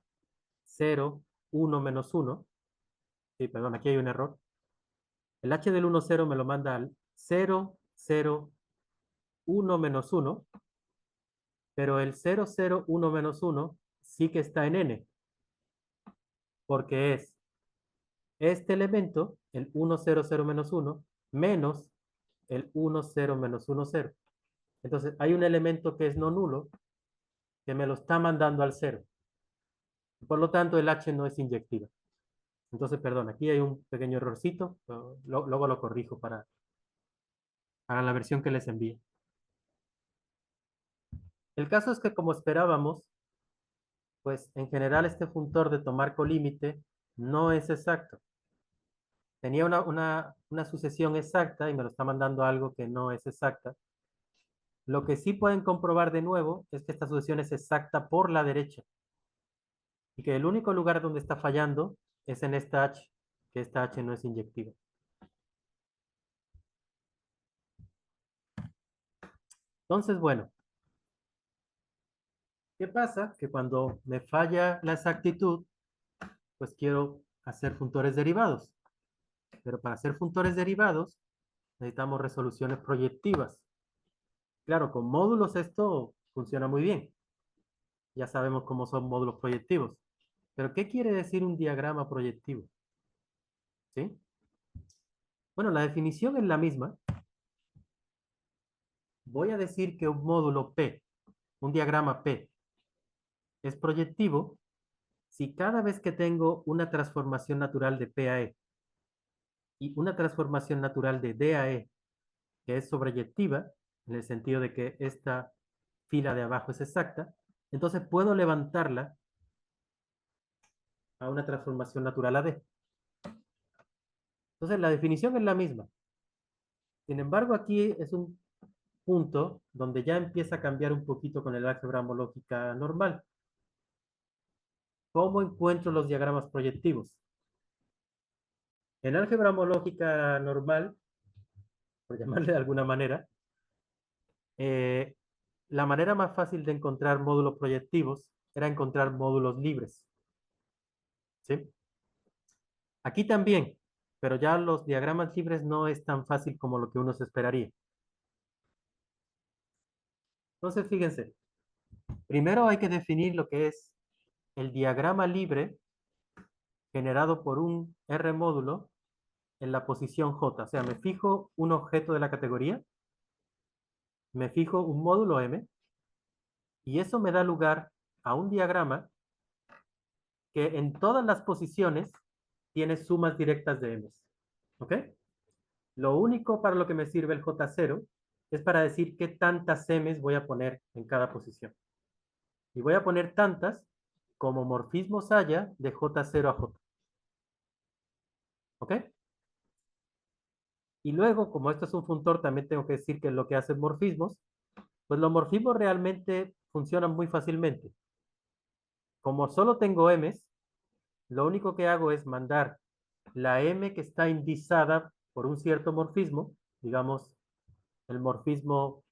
0, 1 menos 1. Sí, perdón, aquí hay un error. El H del 1, 0 me lo manda al 0, 0, 1 menos 1. Pero el 0, 0, 1 menos 1 sí que está en N. Porque es este elemento, el 1, 0, 0 menos 1, menos el 1, 0 menos 1, 0. Entonces, hay un elemento que es no nulo que me lo está mandando al 0. Por lo tanto, el H no es inyectiva. Entonces, perdón, aquí hay un pequeño errorcito. Luego lo corrijo para la versión que les envíe. El caso es que, como esperábamos, pues en general este funtor de tomar colímite no es exacto. Tenía una sucesión exacta y me lo está mandando algo que no es exacta. Lo que sí pueden comprobar de nuevo es que esta sucesión es exacta por la derecha. Y que el único lugar donde está fallando es en esta H, que esta H no es inyectiva. Entonces, bueno, ¿qué pasa? Que cuando me falla la exactitud, pues quiero hacer funtores derivados. Pero para hacer funtores derivados necesitamos resoluciones proyectivas. Claro, con módulos esto funciona muy bien. Ya sabemos cómo son módulos proyectivos. Pero ¿qué quiere decir un diagrama proyectivo? ¿Sí? Bueno, la definición es la misma. Voy a decir que un módulo P, un diagrama P, es proyectivo si cada vez que tengo una transformación natural de P a E y una transformación natural de D a E, que es sobreyectiva, en el sentido de que esta fila de abajo es exacta, entonces puedo levantarla a una transformación natural a D. Entonces la definición es la misma. Sin embargo, aquí es un punto donde ya empieza a cambiar un poquito con el álgebra homológica normal. ¿Cómo encuentro los diagramas proyectivos? En álgebra homológica normal, por llamarle de alguna manera, la manera más fácil de encontrar módulos proyectivos era encontrar módulos libres. ¿Sí? Aquí también, pero ya los diagramas libres no es tan fácil como lo que uno se esperaría. Entonces, fíjense, primero hay que definir lo que es el diagrama libre generado por un R módulo en la posición J. O sea, me fijo un objeto de la categoría, me fijo un módulo M, y eso me da lugar a un diagrama que en todas las posiciones tiene sumas directas de M. ¿Ok? Lo único para lo que me sirve el J0 es para decir qué tantas M's voy a poner en cada posición. Y voy a poner tantas como morfismos haya de J0 a J. ¿Ok? Y luego, como esto es un funtor, también tengo que decir que lo que hacen morfismos, pues los morfismos realmente funcionan muy fácilmente. Como solo tengo M's, lo único que hago es mandar la M que está indizada por un cierto morfismo, digamos el morfismo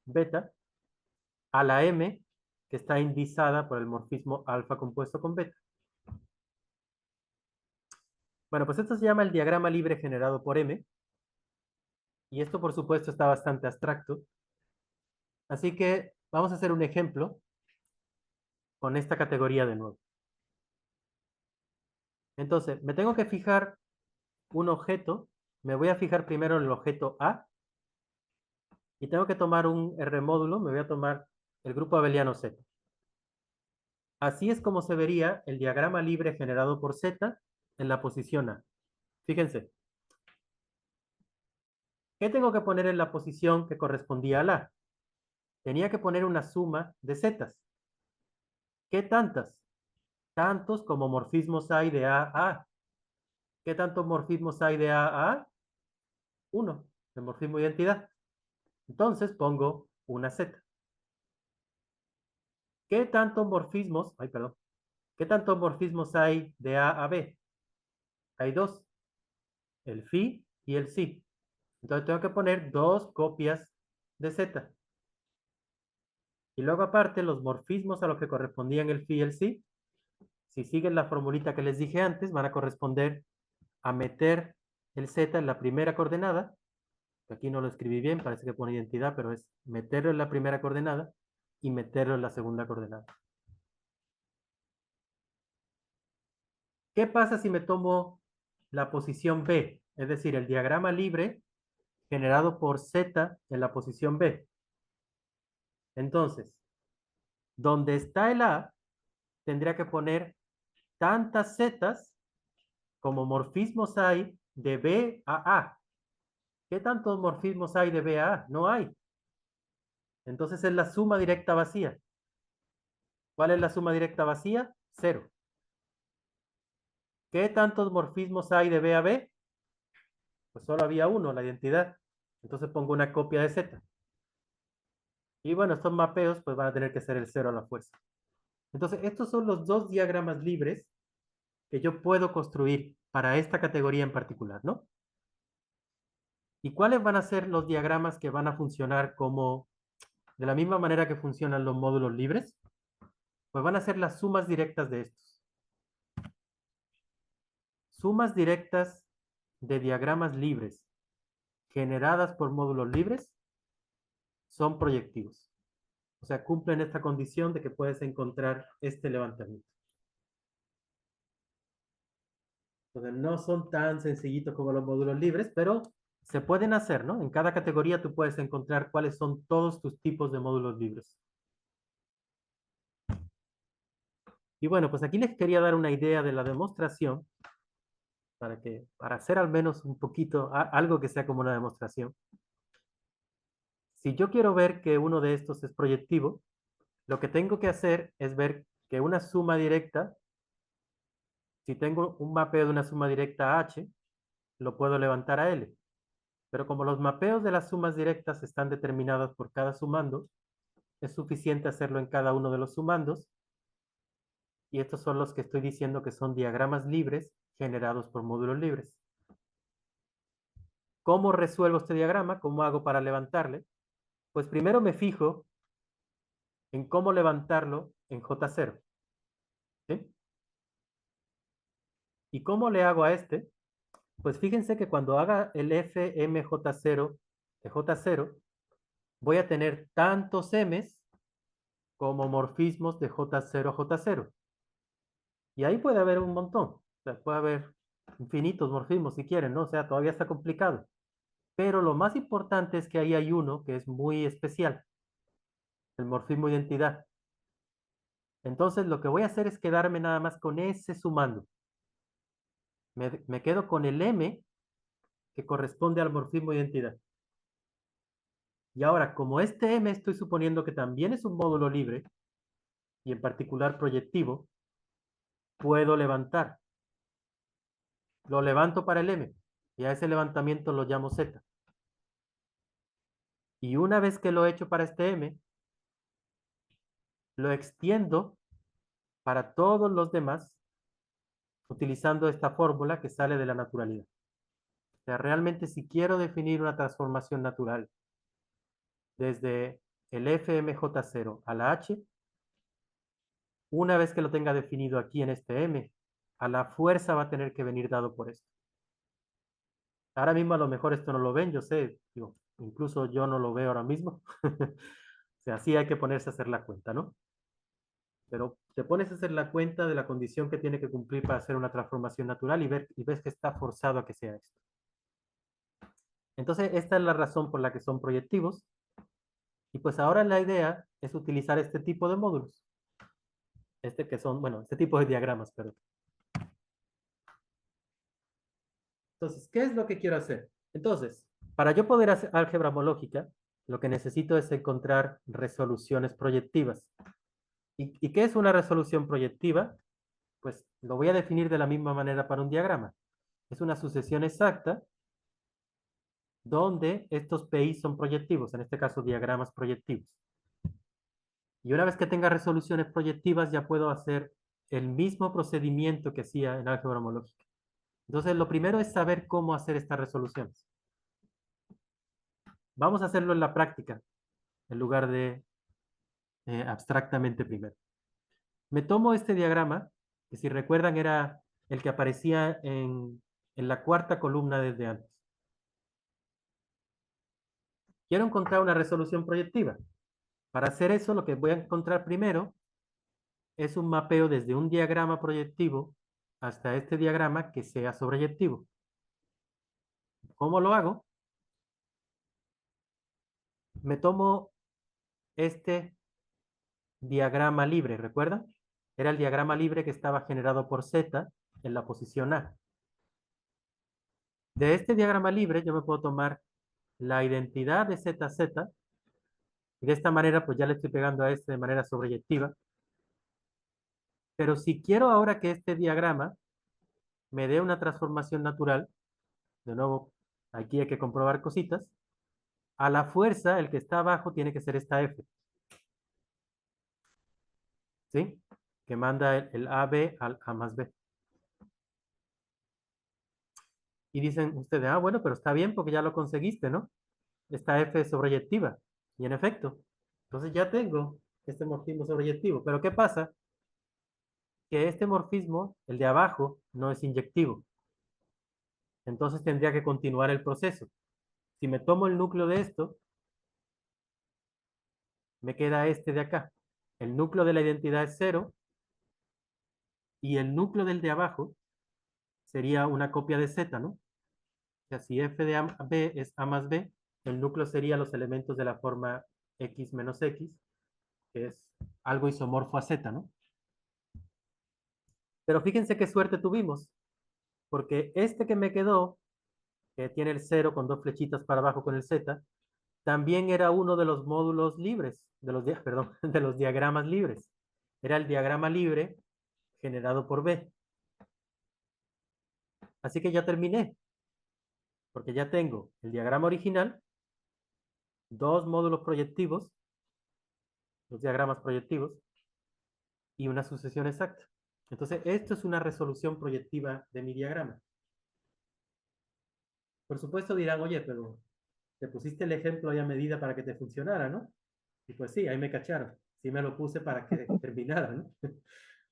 beta, a la M que está indizada por el morfismo alfa compuesto con beta. Bueno, pues esto se llama el diagrama libre generado por M, y esto por supuesto está bastante abstracto. Así que vamos a hacer un ejemplo con esta categoría de nuevo. Entonces, me tengo que fijar un objeto, me voy a fijar primero en el objeto A, y tengo que tomar un R módulo, me voy a tomar el grupo abeliano Z. Así es como se vería el diagrama libre generado por Z en la posición A. Fíjense, ¿qué tengo que poner en la posición que correspondía al A? Tenía que poner una suma de zetas. ¿Qué tantas? Tantos como morfismos hay de A a A. ¿Qué tantos morfismos hay de A a A? Uno, el morfismo de identidad. Entonces pongo una Z. ¿Qué tantos morfismos, perdón, qué tantos morfismos hay de A a B? Hay dos, el phi y el psi. Entonces tengo que poner dos copias de Z. Y luego aparte los morfismos a los que correspondían el phi y el psi, si siguen la formulita que les dije antes, van a corresponder a meter el Z en la primera coordenada, que aquí no lo escribí bien, parece que pone identidad, pero es meterlo en la primera coordenada y meterlo en la segunda coordenada. ¿Qué pasa si me tomo la posición B? Es decir, el diagrama libre generado por Z en la posición B. Entonces, donde está el A, tendría que poner tantas zetas como morfismos hay de B a A. ¿Qué tantos morfismos hay de B a A? No hay. Entonces es la suma directa vacía. ¿Cuál es la suma directa vacía? 0. ¿Qué tantos morfismos hay de B a B? Pues solo había uno, la identidad. Entonces pongo una copia de Z. Y bueno, estos mapeos pues van a tener que ser el 0 a la fuerza. Entonces, estos son los dos diagramas libres que yo puedo construir para esta categoría en particular, ¿no? ¿Y cuáles van a ser los diagramas que van a funcionar como de la misma manera que funcionan los módulos libres? Pues van a ser las sumas directas de estos. Sumas directas de diagramas libres generadas por módulos libres son proyectivos. O sea, cumplen esta condición de que puedes encontrar este levantamiento. Entonces, no son tan sencillitos como los módulos libres, pero se pueden hacer, ¿no? En cada categoría tú puedes encontrar cuáles son todos tus tipos de módulos libres. Y bueno, pues aquí les quería dar una idea de la demostración para hacer al menos un poquito, algo que sea como una demostración. Si yo quiero ver que uno de estos es proyectivo, lo que tengo que hacer es ver que una suma directa, si tengo un mapeo de una suma directa a H, lo puedo levantar a L. Pero como los mapeos de las sumas directas están determinados por cada sumando, es suficiente hacerlo en cada uno de los sumandos. Y estos son los que estoy diciendo que son diagramas libres generados por módulos libres. ¿Cómo resuelvo este diagrama? ¿Cómo hago para levantarle? Pues primero me fijo en cómo levantarlo en J0. ¿Sí? ¿Y cómo le hago a este? Pues fíjense que cuando haga el FMJ0 de J0, voy a tener tantos M's como morfismos de J0 a J0. Y ahí puede haber un montón. O sea, puede haber infinitos morfismos si quieren, ¿no? O sea, todavía está complicado. Pero lo más importante es que ahí hay uno que es muy especial, el morfismo identidad. Entonces, lo que voy a hacer es quedarme nada más con ese sumando. Me quedo con el M que corresponde al morfismo identidad. Y ahora, como este M estoy suponiendo que también es un módulo libre, y en particular proyectivo, puedo levantar. Lo levanto para el M, y a ese levantamiento lo llamo Z. Y una vez que lo he hecho para este M, lo extiendo para todos los demás, utilizando esta fórmula que sale de la naturalidad. O sea, realmente si quiero definir una transformación natural desde el FMJ0 a la H, una vez que lo tenga definido aquí en este M, a la fuerza va a tener que venir dado por esto. Ahora mismo a lo mejor esto no lo ven, yo sé, digo, incluso yo no lo veo ahora mismo. O sea, sí hay que ponerse a hacer la cuenta, ¿no? Pero te pones a hacer la cuenta de la condición que tiene que cumplir para hacer una transformación natural y ves que está forzado a que sea esto. Entonces, esta es la razón por la que son proyectivos. Y pues ahora la idea es utilizar este tipo de módulos. Este tipo de diagramas, perdón. Entonces, ¿qué es lo que quiero hacer? Entonces, para yo poder hacer álgebra homológica, lo que necesito es encontrar resoluciones proyectivas. ¿Y qué es una resolución proyectiva? Pues lo voy a definir de la misma manera para un diagrama. Es una sucesión exacta donde estos PI son proyectivos, en este caso diagramas proyectivos. Y una vez que tenga resoluciones proyectivas, ya puedo hacer el mismo procedimiento que hacía en álgebra homológica. Entonces, lo primero es saber cómo hacer estas resoluciones. Vamos a hacerlo en la práctica, en lugar de abstractamente primero. Me tomo este diagrama, que si recuerdan era el que aparecía en la cuarta columna desde antes. Quiero encontrar una resolución proyectiva. Para hacer eso, lo que voy a encontrar primero es un mapeo desde un diagrama proyectivo hasta este diagrama que sea sobreyectivo. ¿Cómo lo hago? Me tomo este diagrama libre, ¿recuerdan? Era el diagrama libre que estaba generado por Z en la posición A. De este diagrama libre yo me puedo tomar la identidad de ZZ y de esta manera pues ya le estoy pegando a este de manera sobreyectiva. Pero si quiero ahora que este diagrama me dé una transformación natural, de nuevo, aquí hay que comprobar cositas, a la fuerza el que está abajo tiene que ser esta F. ¿Sí? Que manda el AB al A más B. Y dicen ustedes, ah, bueno, pero está bien porque ya lo conseguiste, ¿no? Esta F es sobreyectiva. Y en efecto, entonces ya tengo este morfismo sobreyectivo. Pero ¿qué pasa? Que este morfismo, el de abajo, no es inyectivo. Entonces tendría que continuar el proceso. Si me tomo el núcleo de esto, me queda este de acá. El núcleo de la identidad es 0 y el núcleo del de abajo sería una copia de Z, ¿no? O sea, si f de B es A más B, el núcleo sería los elementos de la forma X menos X, que es algo isomorfo a Z, ¿no? Pero fíjense qué suerte tuvimos, porque este que me quedó, que tiene el 0 con dos flechitas para abajo con el Z, también era uno de los módulos libres, perdón, de los diagramas libres. Era el diagrama libre generado por B. Así que ya terminé, porque ya tengo el diagrama original, dos módulos proyectivos, los diagramas proyectivos, y una sucesión exacta. Entonces, esto es una resolución proyectiva de mi diagrama. Por supuesto dirán, oye, pero te pusiste el ejemplo ahí a medida para que te funcionara, ¿no? Y pues sí, ahí me cacharon. Sí me lo puse para que terminara, ¿no?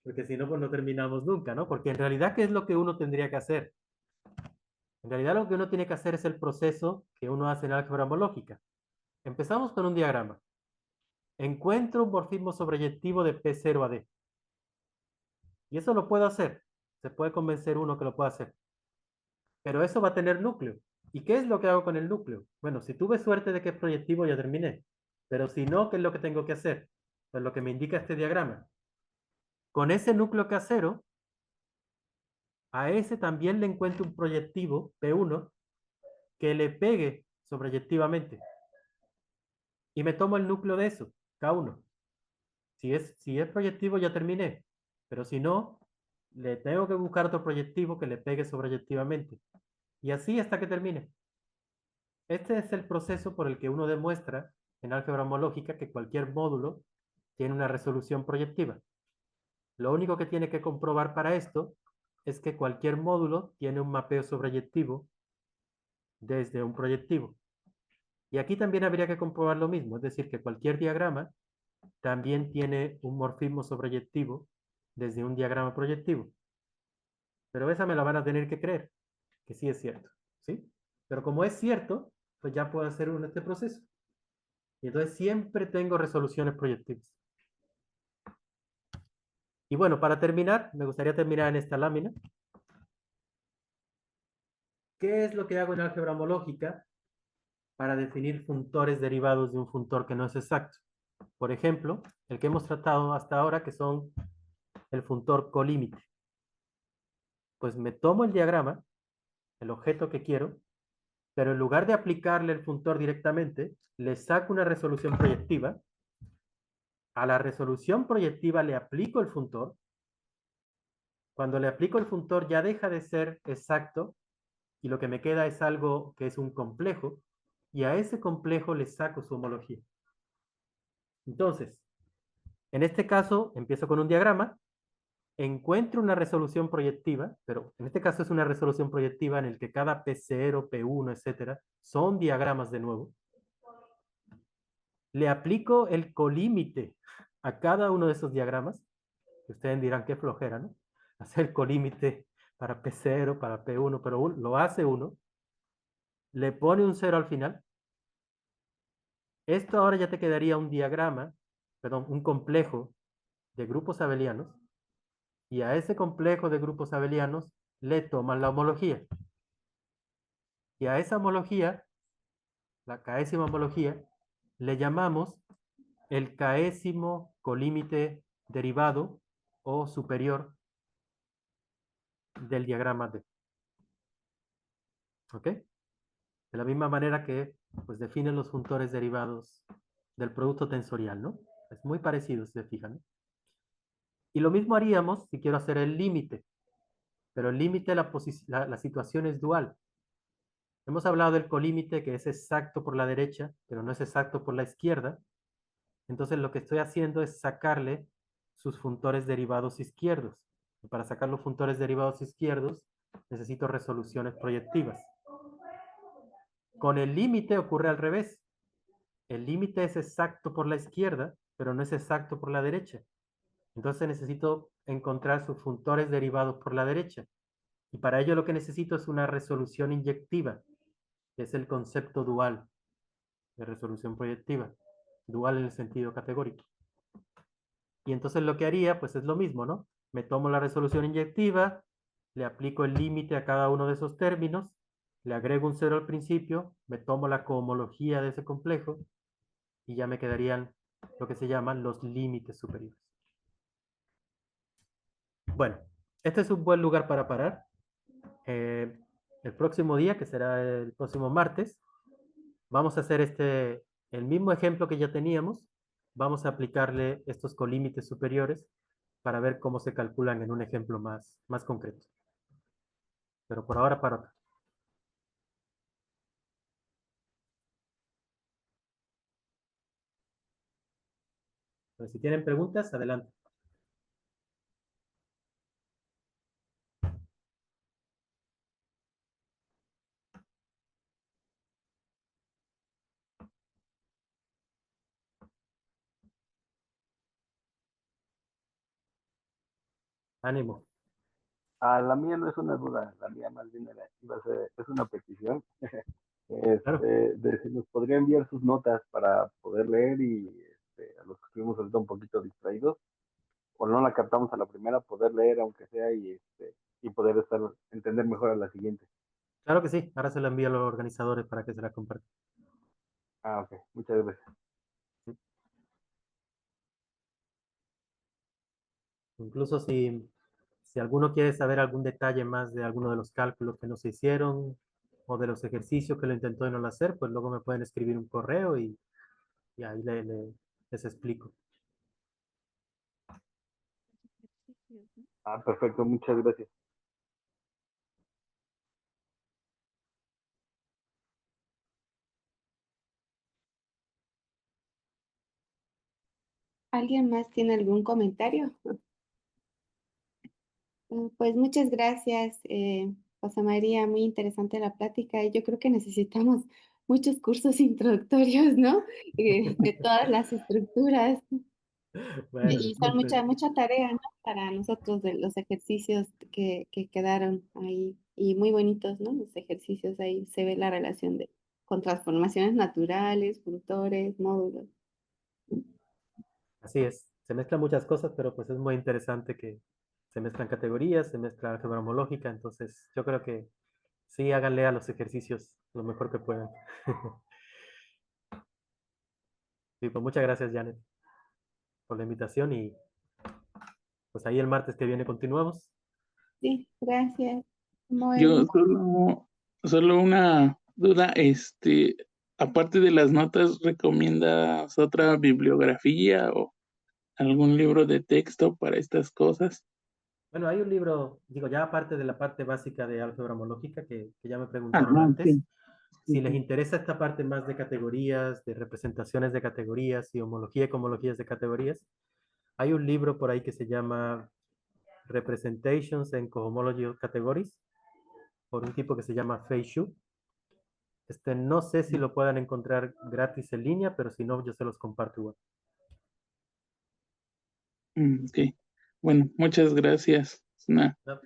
Porque si no, pues no terminamos nunca, ¿no? Porque en realidad, ¿qué es lo que uno tendría que hacer? En realidad lo que uno tiene que hacer es el proceso que uno hace en álgebra homológica. Empezamos con un diagrama. Encuentro un morfismo sobreyectivo de P0 a D. Y eso lo puedo hacer. Se puede convencer uno que lo puede hacer. Pero eso va a tener núcleo. ¿Y qué es lo que hago con el núcleo? Bueno, si tuve suerte de que es proyectivo, ya terminé. Pero si no, ¿qué es lo que tengo que hacer? Pues lo que me indica este diagrama. Con ese núcleo casero, a ese también le encuentro un proyectivo, P1, que le pegue sobreyectivamente. Y me tomo el núcleo de eso, K1. Si es proyectivo, ya terminé. Pero si no, le tengo que buscar otro proyectivo que le pegue sobreyectivamente. Y así hasta que termine. Este es el proceso por el que uno demuestra en álgebra homológica que cualquier módulo tiene una resolución proyectiva. Lo único que tiene que comprobar para esto es que cualquier módulo tiene un mapeo sobreyectivo desde un proyectivo. Y aquí también habría que comprobar lo mismo, es decir, que cualquier diagrama también tiene un morfismo sobreyectivo desde un diagrama proyectivo. Pero esa me la van a tener que creer, que sí es cierto, ¿sí? Pero como es cierto, pues ya puedo hacer este proceso. Y entonces siempre tengo resoluciones proyectivas. Y bueno, para terminar, me gustaría terminar en esta lámina. ¿Qué es lo que hago en álgebra homológica para definir funtores derivados de un funtor que no es exacto? Por ejemplo, el que hemos tratado hasta ahora, que son el funtor colímite. Pues me tomo el diagrama, el objeto que quiero, pero en lugar de aplicarle el funtor directamente, le saco una resolución proyectiva. A la resolución proyectiva le aplico el funtor. Cuando le aplico el funtor ya deja de ser exacto y lo que me queda es algo que es un complejo, y a ese complejo le saco su homología. Entonces, en este caso, empiezo con un diagrama, encuentro una resolución proyectiva, pero en este caso es una resolución proyectiva en el que cada P0, P1, etcétera, son diagramas de nuevo. Le aplico el colímite a cada uno de esos diagramas, que ustedes dirán qué flojera, ¿no? Hacer colímite para P0, para P1, pero lo hace uno, le pone un 0 al final. Esto ahora ya te quedaría un diagrama, perdón, un complejo de grupos abelianos, y a ese complejo de grupos abelianos le toman la homología. Y a esa homología, la késima homología, le llamamos el késimo colímite derivado o superior del diagrama D. ¿Ok? De la misma manera que pues, definen los funtores derivados del producto tensorial, ¿no? Es muy parecido, si se fijan, ¿no? Y lo mismo haríamos si quiero hacer el límite. Pero el límite, la situación es dual. Hemos hablado del colímite que es exacto por la derecha, pero no es exacto por la izquierda. Entonces lo que estoy haciendo es sacarle sus funtores derivados izquierdos. Y para sacar los funtores derivados izquierdos necesito resoluciones proyectivas. Con el límite ocurre al revés. El límite es exacto por la izquierda, pero no es exacto por la derecha. Entonces necesito encontrar sus funtores derivados por la derecha. Y para ello lo que necesito es una resolución inyectiva, que es el concepto dual de resolución proyectiva. Dual en el sentido categórico. Y entonces lo que haría, pues es lo mismo, ¿no? Me tomo la resolución inyectiva, le aplico el límite a cada uno de esos términos, le agrego un 0 al principio, me tomo la cohomología de ese complejo y ya me quedarían lo que se llaman los límites superiores. Bueno, este es un buen lugar para parar. El próximo día, que será el próximo martes, vamos a hacer el mismo ejemplo que ya teníamos. Vamos a aplicarle estos colímites superiores para ver cómo se calculan en un ejemplo más concreto. Pero por ahora paro acá. Entonces, si tienen preguntas, adelante. Ánimo. La mía no es una duda, la mía más bien iba a ser, es una petición. Claro. De si nos podría enviar sus notas para poder leer y a los que estuvimos ahorita un poquito distraídos, o no la captamos a la primera, poder leer aunque sea y poder entender mejor a la siguiente. Claro que sí. Ahora se lo envío a los organizadores para que se la compartan. Ok, muchas gracias. Incluso si alguno quiere saber algún detalle más de alguno de los cálculos que no se hicieron, o de los ejercicios que lo intentó y no lo hacer, pues luego me pueden escribir un correo y ahí les explico. Ah, perfecto, muchas gracias. ¿Alguien más tiene algún comentario? Pues muchas gracias, José María, muy interesante la plática y yo creo que necesitamos muchos cursos introductorios, ¿no? De todas las estructuras Bueno, y son pues, mucha tarea, ¿no? Para nosotros de los ejercicios que quedaron ahí y muy bonitos, ¿no? Los ejercicios ahí se ve la relación con transformaciones naturales, funtores, módulos. así es. Se mezclan muchas cosas, pero pues es muy interesante que se mezclan categorías, se mezcla álgebra homológica, entonces yo creo que sí, háganle a los ejercicios lo mejor que puedan. Sí, pues muchas gracias, Janet, por la invitación y pues ahí el martes que viene continuamos. Sí, gracias. Yo Muy, solo una duda, aparte de las notas, ¿recomiendas otra bibliografía o algún libro de texto para estas cosas? Bueno, hay un libro, digo, ya aparte de la parte básica de álgebra homológica que ya me preguntaron Ajá, antes, sí, si sí, les sí. interesa esta parte más de categorías, de representaciones de categorías y homología y cohomologías de categorías, hay un libro por ahí que se llama Representations and Cohomology of Categories, por un tipo que se llama Fei Shu. No sé si lo puedan encontrar gratis en línea, pero si no, yo se los comparto igual. Ok. Bueno, muchas gracias. Es una ¿No?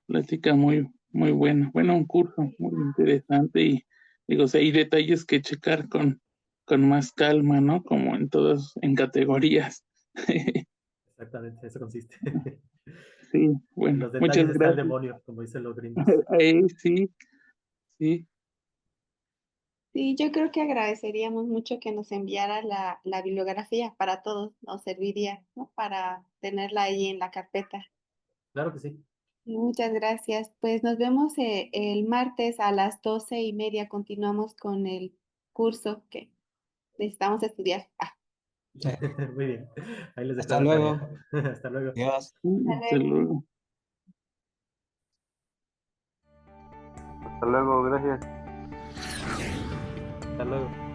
plática muy buena. Bueno, un curso muy interesante y digo, o sea, hay detalles que checar con más calma, ¿no? Como en categorías. Exactamente, eso consiste. Sí, En bueno, los muchas detalles está el gracias. demonio, como dicen los gringos. Sí, sí. sí, yo creo que agradeceríamos mucho que nos enviara la bibliografía para todos, nos serviría, ¿no? Para tenerla ahí en la carpeta. Claro que sí. Muchas gracias. Pues nos vemos el martes a las 12:30. Continuamos con el curso que necesitamos estudiar. Muy bien. Ahí les dejo Hasta la tarea. luego. Hasta luego. Adiós. Hasta luego. Hasta luego, gracias. Hasta luego.